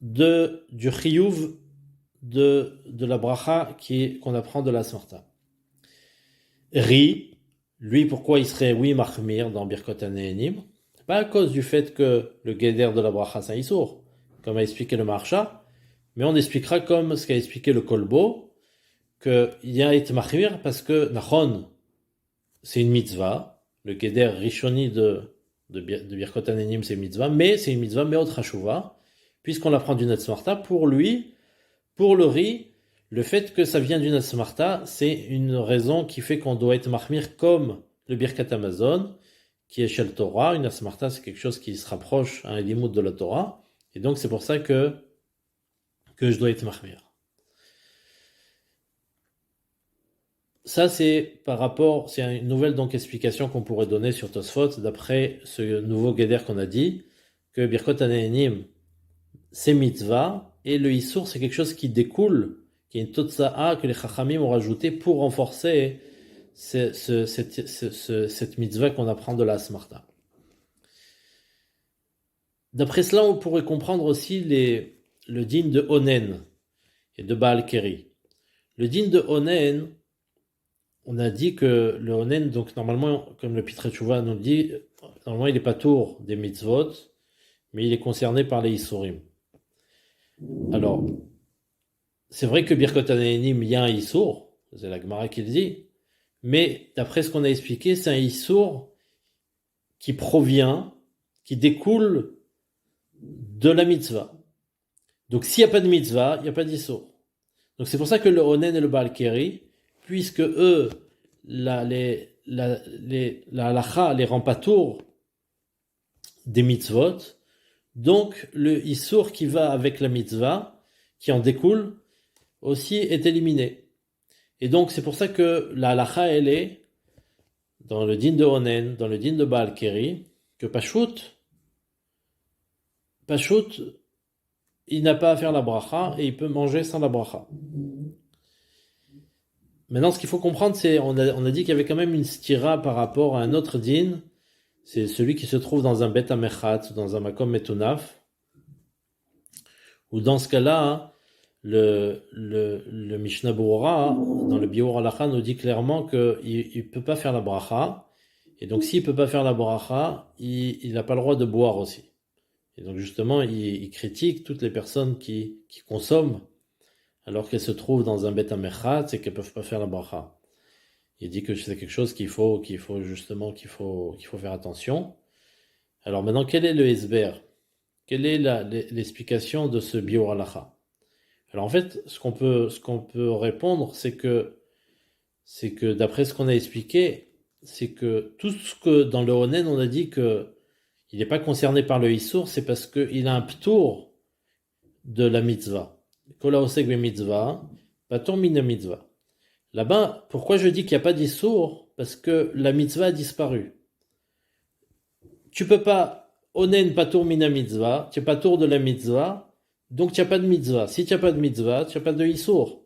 du chiyuv de la bracha qu'on apprend de la smarta. Ri, lui, pourquoi il serait machmir dans Birkot Hanehenim? Pas à cause du fait que le guéder de la bracha c'est un issour, comme a expliqué le Maharsha, mais on expliquera comme ce qu'a expliqué le Kolbo, qu'il y a et machmir parce que Nachon, c'est une mitzvah, le guéder rishoni de Birkot Hanehenim c'est une mitzvah, mais c'est une mitzvah meot chashuva, puisqu'on l'apprend du Netzmarta, pour le riz, le fait que ça vient du Netzmarta, c'est une raison qui fait qu'on doit être machmir comme le Birkat Hamazon, qui est Shel Torah. Une Asmarta, c'est quelque chose qui se rapproche à un limoud de la Torah. Et donc, c'est pour ça que je dois être machmir. ça c'est par rapport, c'est une nouvelle donc explication qu'on pourrait donner sur Tosfot, d'après ce nouveau Geder qu'on a dit, que Birkot Hanehenim, c'est mitzvah, et le Issour, c'est quelque chose qui découle, qui est une totsa'a que les Chachamim ont rajouté pour renforcer cette mitzvah qu'on apprend de la Smarta. D'après cela, on pourrait comprendre aussi le din de Onen et de Baal Keri. Le din de Onen, on a dit que le Onen, donc normalement, comme le Pitre Tchouva nous le dit, normalement il n'est pas tour des mitzvot, mais il est concerné par les Issourim. Alors, c'est vrai que Birkot Hanehenim, il y a un Issour, c'est la Gemara qui le dit, mais d'après ce qu'on a expliqué, c'est un Issour qui provient, qui découle de la mitzvah. Donc s'il n'y a pas de mitzvah, il n'y a pas d'Issour. Donc c'est pour ça que le Onen et le Baal Keri, puisque eux, la halacha les rend pas tour des mitzvot, donc le Issour qui va avec la mitzvah, qui en découle, aussi est éliminé. Et donc c'est pour ça que la halacha elle est, dans le din de Onen, dans le din de Baal Keri, que Pashut, il n'a pas à faire la bracha et il peut manger sans la bracha. Maintenant, ce qu'il faut comprendre, c'est, on a dit qu'il y avait quand même une stira par rapport à un autre din, c'est celui qui se trouve dans un bet amechat, dans un makom metunaf, où dans ce cas-là, le Mishnah Berurah, dans le Biur Halacha, nous dit clairement qu'il ne peut pas faire la bracha, et donc s'il ne peut pas faire la bracha, il n'a pas le droit de boire aussi. Et donc justement, il critique toutes les personnes qui consomment, alors qu'elles se trouvent dans un bet amechat, c'est qu'elles ne peuvent pas faire la bracha. Il dit que c'est quelque chose qu'il faut faire attention. Alors maintenant, quel est le esber? Quelle est l'explication de ce biur halacha? Alors en fait, ce qu'on peut répondre, c'est que d'après ce qu'on a expliqué, c'est que tout ce que dans le Onen, on a dit que il n'est pas concerné par le Issour, c'est parce qu'il a un ptour de la mitzvah. Kola osek be mitzvah, patur min mitzvah. Là-bas, pourquoi je dis qu'il n'y a pas d'Issour? Parce que la mitzvah a disparu. Tu peux pas, Onen patur mina mitzvah, tu n'es pas tour de la mitzvah, donc tu n'as pas de mitzvah. Si tu n'as pas de mitzvah, tu n'as pas de Issour.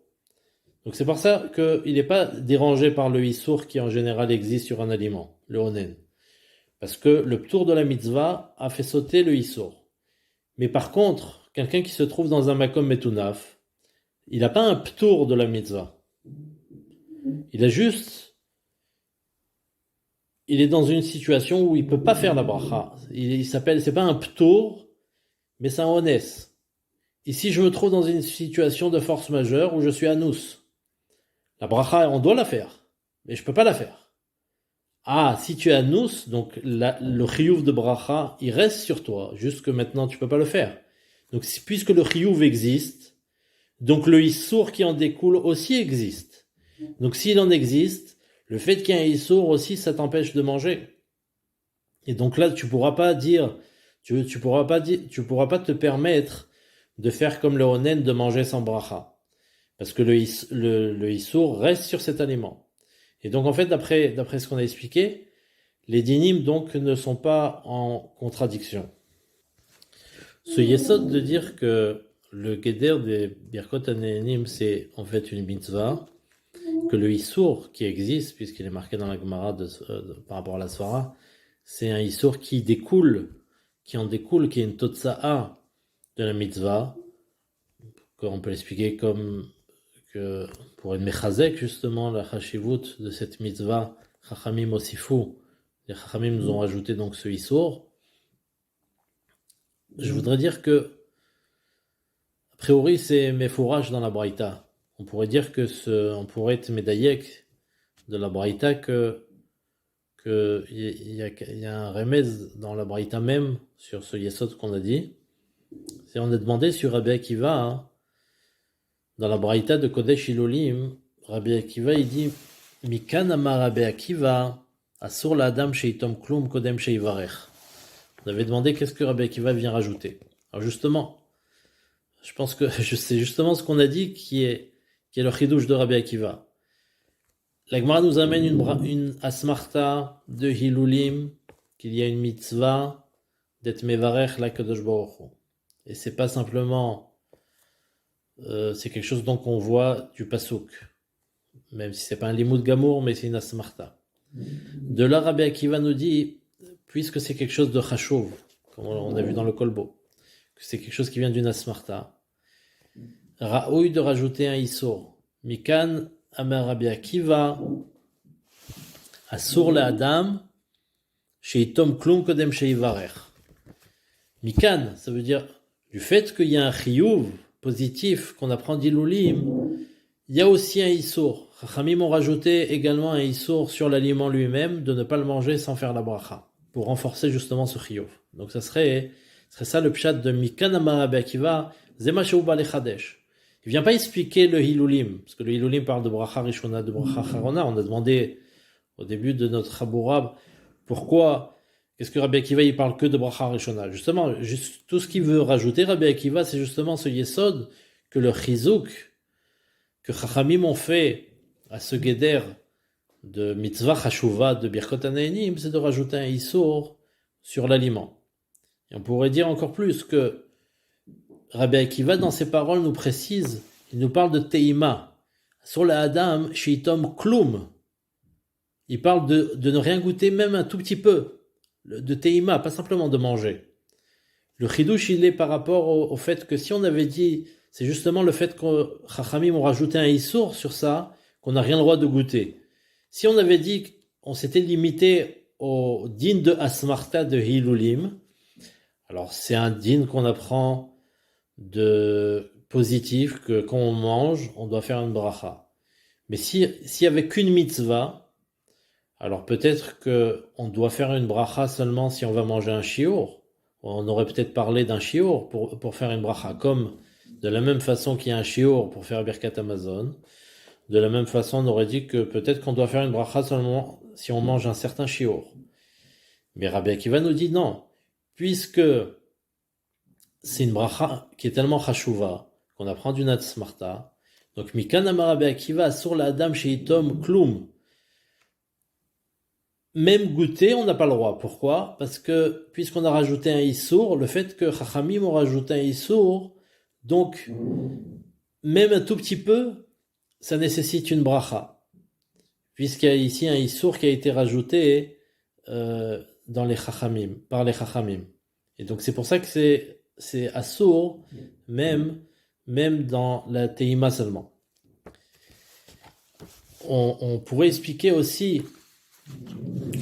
Donc c'est pour ça qu'il n'est pas dérangé par le Issour qui en général existe sur un aliment, le Onen. Parce que le ptour de la mitzvah a fait sauter le Issour. Mais par contre, quelqu'un qui se trouve dans un makom metunaf, il n'a pas un ptour de la mitzvah. Il est dans une situation où il peut pas faire la bracha. C'est pas un ptour, mais c'est un ones. Ici, je me trouve dans une situation de force majeure où je suis anous. La bracha, on doit la faire, mais je peux pas la faire. Ah, si tu es anous, donc le chiyuv de bracha, il reste sur toi, juste que maintenant tu peux pas le faire. Donc puisque le chiyuv existe, donc le issour qui en découle aussi existe. Donc s'il en existe, le fait qu'il y ait un issour aussi, ça t'empêche de manger. Et donc là, tu pourras pas te permettre de faire comme le onen de manger sans bracha. Parce que le issour reste sur cet aliment. Et donc en fait, d'après ce qu'on a expliqué, les dinim donc ne sont pas en contradiction. Ce yesod de dire que le Geder des Birkot Hanehenim, c'est en fait une mitzvah, que le Issour qui existe, puisqu'il est marqué dans la Gemara par rapport à la Svara, c'est un Issour qui en découle, qui est une Totsa'a de la mitzvah, qu'on peut l'expliquer comme que pour une Mechazek, justement, la Chashivut de cette mitzvah, Chachamim Osifu, les Chachamim nous ont rajouté donc ce Issour. Je voudrais dire que, a priori, c'est Mefouraj dans la Braïta. On pourrait dire on pourrait être médaillek de la Braïta que il y a un remez dans la Braïta même sur ce Yesod qu'on a dit. On a demandé sur Rabbi Akiva, hein, dans la Braïta de Kodesh Ilolim, Rabbi Akiva il dit Mikan amar Rabbi Akiva asur la adam sheitom klum kodem sheivarech. On avait demandé qu'est-ce que Rabbi Akiva vient rajouter. Alors justement, je pense que c'est justement ce qu'on a dit qui est le chidouche de Rabbi Akiva. La Gemara nous amène une asmarta de Hilulim, qu'il y a une mitzvah d'être mevarech la Kadosh Baruch Hu. Et c'est pas simplement, c'est quelque chose donc qu'on voit du pasuk, même si c'est pas un limud gamour, mais c'est une asmarta. De là, Rabbi Akiva nous dit, puisque c'est quelque chose de chashuv, comme on a vu dans le kolbo, que c'est quelque chose qui vient d'une asmarta, Raoui de rajouter un issour. Mikan Amar Rabbi Akiva Asur la Adam Sheitom Klum Kodem Sheivarer. Mikan, ça veut dire du fait qu'il y a un chiyuv positif qu'on apprend d'Ilulim, il y a aussi un issour. Chachamim ont rajouté également un issour sur l'aliment lui-même de ne pas le manger sans faire la bracha pour renforcer justement ce chiyuv. Donc ça serait ça le pshat de Mikan Amar Rabbi Akiva Zema Sheuba Lechadesh. Il vient pas expliquer le Hilulim, parce que le Hilulim parle de bracha Rishona, de bracha Charona. On a demandé au début de notre Habourab pourquoi, qu'est-ce que Rabbi Akiva il parle que de bracha Rishona. Justement, tout ce qu'il veut rajouter Rabbi Akiva, c'est justement ce Yesod que le Chizouk, que Chachamim ont fait à ce Geder de Mitzvah Chashuva de Birkot HaNe'enim, c'est de rajouter un Issour sur l'aliment. Et on pourrait dire encore plus que Rabbi Akiva, dans ses paroles, nous précise, il nous parle de Teima. Sur la Adam, Sheitom Klum. Il parle de ne rien goûter, même un tout petit peu. De Teima, pas simplement de manger. Le Chidouche, il est par rapport au fait que si on avait dit, c'est justement le fait que Chachamim ont rajouté un Issour sur ça, qu'on n'a rien le droit de goûter. Si on avait dit qu'on s'était limité au din de Asmarta de Hilulim, alors c'est un din qu'on apprend de positif que quand on mange, on doit faire une bracha. Mais s'il y avait qu'une mitzvah, alors peut-être que on doit faire une bracha seulement si on va manger un shiur. On aurait peut-être parlé d'un shiur pour faire une bracha, comme de la même façon qu'il y a un shiur pour faire Birkat Amazon. De la même façon, on aurait dit que peut-être qu'on doit faire une bracha seulement si on mange un certain shiur. Mais Rabbi Akiva nous dit non, puisque c'est une bracha qui est tellement chashuva qu'on apprend du Natsmarta. Donc, Mikan Amar Rabbi Akiva sur la Adam Sheitom Klum. Même goûter, on n'a pas le droit. Pourquoi? Parce que, puisqu'on a rajouté un Issour, le fait que Chachamim ont rajouté un Issour, donc, même un tout petit peu, ça nécessite une bracha. Puisqu'il y a ici un Issour qui a été rajouté dans les Chachamim, par les Chachamim. Et donc, c'est pour ça que c'est assour, même dans la teima seulement. On pourrait expliquer aussi,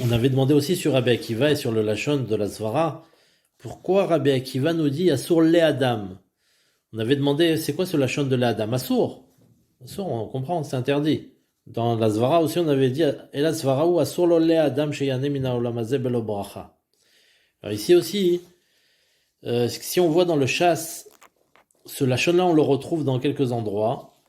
on avait demandé aussi sur Rabbi Akiva et sur le Lachon de la Svara, pourquoi Rabbi Akiva nous dit assour le Adam. On avait demandé, c'est quoi ce Lachon de l'Adam? Assour, on comprend, c'est interdit. Dans la Svara aussi, on avait dit, et la Svara ou assour le Adam sheyane mina olam hazeh belo bracha. Alors ici aussi, si on voit dans le chasse, ce lachon-là, on le retrouve dans quelques endroits.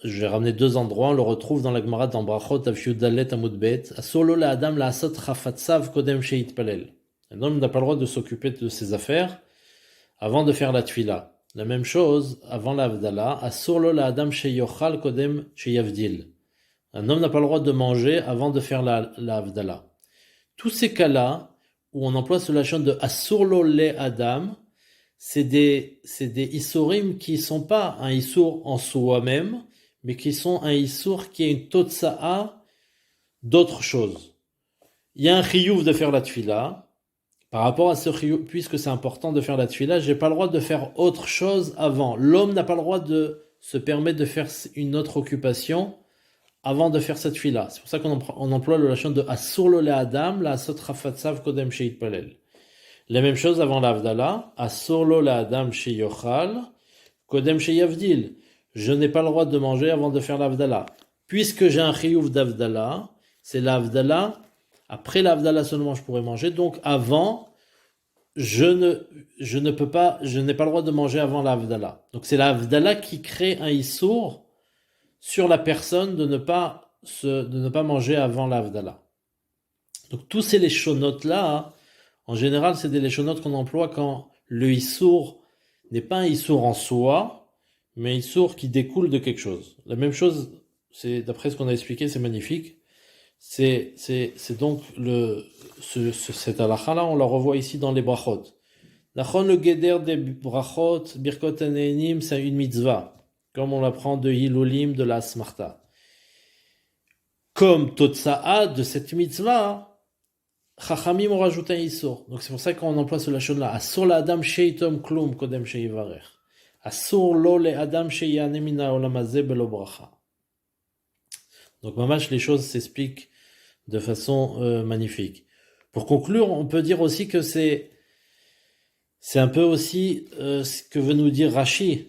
Je vais ramener deux endroits. On le retrouve dans la Gemara dans Brachot, Avshud Dalet, Amudbet. Asolo la Adam la asot chafatsav kodem sheit palel. Un homme n'a pas le droit de s'occuper de ses affaires avant de faire la tfila. La même chose avant l'avdala. Asolo la Adam sheyochal kodem sheyavdil. Un homme n'a pas le droit de manger avant de faire l'avdala. Tous ces cas-là, où on emploie ce lachon de Assurlo le Adam, c'est des Issurim qui sont pas un Issur en soi-même, mais qui sont un Issur qui est une Totsa'a d'autre chose. Il y a un chiyuv de faire la tfila. Par rapport à ce chiyuv, puisque c'est important de faire la tfila, j'ai pas le droit de faire autre chose avant. L'homme n'a pas le droit de se permettre de faire une autre occupation avant de faire cette fila. C'est pour ça qu'on emploie le lachon de Assurlo le Adam, la Asot Chafatsav Kodem Sheit Palel. La même chose avant l'Avdala, Assurlo le Adam Sheyochal, Kodem Sheyavdil. Je n'ai pas le droit de manger avant de faire l'Avdala. Puisque j'ai un chiyuv d'Avdala, c'est l'Avdala, après l'Avdala seulement je pourrais manger, donc avant, je n'ai pas le droit de manger avant l'Avdala. Donc c'est l'Avdala qui crée un issour sur la personne de ne pas manger avant l'Avdala. Donc tous ces leshonotes là, en général, c'est des leshonotes qu'on emploie quand le issour n'est pas un issour en soi, mais un issour qui découle de quelque chose. La même chose d'après ce qu'on a expliqué, c'est magnifique. C'est donc cette halakha-là, on la revoit ici dans les brachot. Nachon, le guéder des brachot, birkot aneinim, c'est une mitzvah, comme on l'apprend de Hilulim, de la Smarta. Comme Totsa'a de cette mitzvah, Chachamim ont rajouté un Issour. Donc c'est pour ça qu'on emploie ce lachon-là. Asur la adam sheitom klum kodem sheivarech. Asur lo le adam sheyane mina olam hazeh belo bracha. Donc mamash, les choses s'expliquent de façon magnifique. Pour conclure, on peut dire aussi que c'est un peu aussi ce que veut nous dire Rashi.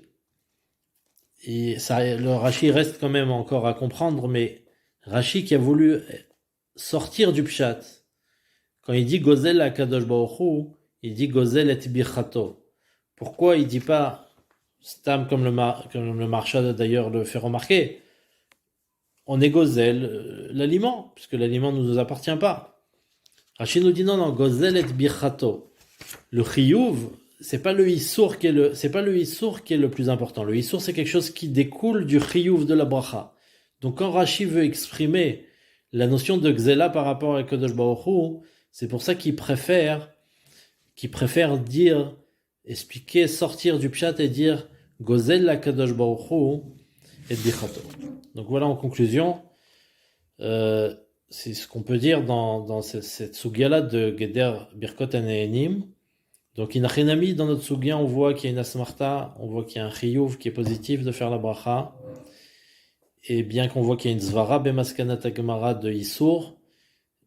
Et ça, le Rashi reste quand même encore à comprendre, mais Rashi qui a voulu sortir du pshat. Quand il dit Gozel à Kadosh Baruch Hu, il dit Gozel et birchato. Pourquoi il dit pas Stam comme le Marshal d'ailleurs le fait remarquer? On est Gozel l'aliment, puisque l'aliment ne nous appartient pas. Rashi nous dit non, Gozel et birchato. Le chiyuv, c'est pas le issour qui est le plus important. Le issour, c'est quelque chose qui découle du chiyuv de la bracha. Donc quand Rashi veut exprimer la notion de Gzela par rapport à Kadosh Baruch Hu, c'est pour ça qu'il préfère expliquer, sortir du pshat et dire Gozel la Kadosh Baruch Hu et Bichato. Donc voilà, en conclusion, c'est ce qu'on peut dire dans cette sugya-là de Geder Birkot Aneinim. Donc, Inachinami, dans notre sugya, on voit qu'il y a une asmarta, on voit qu'il y a un chiyuv qui est positif de faire la bracha. Et bien qu'on voit qu'il y a une zvara bemaskanat gemara de Issour,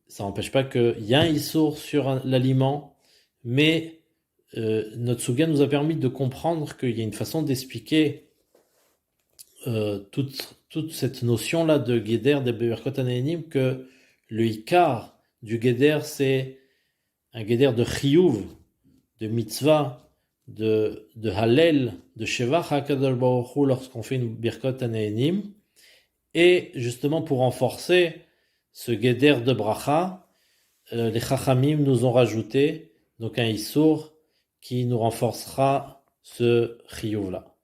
ça n'empêche pas qu'il y a un Issour sur l'aliment, mais notre sugya nous a permis de comprendre qu'il y a une façon d'expliquer toute cette notion-là de Geder, de Birkot Aneinim, que le ikar du Geder, c'est un Geder de chiyuv, de mitzvah, de halel, de shevach HaKadosh Baruch Hu lorsqu'on fait une birkot aneinim, et justement pour renforcer ce guéder de bracha, les chachamim nous ont rajouté donc un issour qui nous renforcera ce chiyuv là.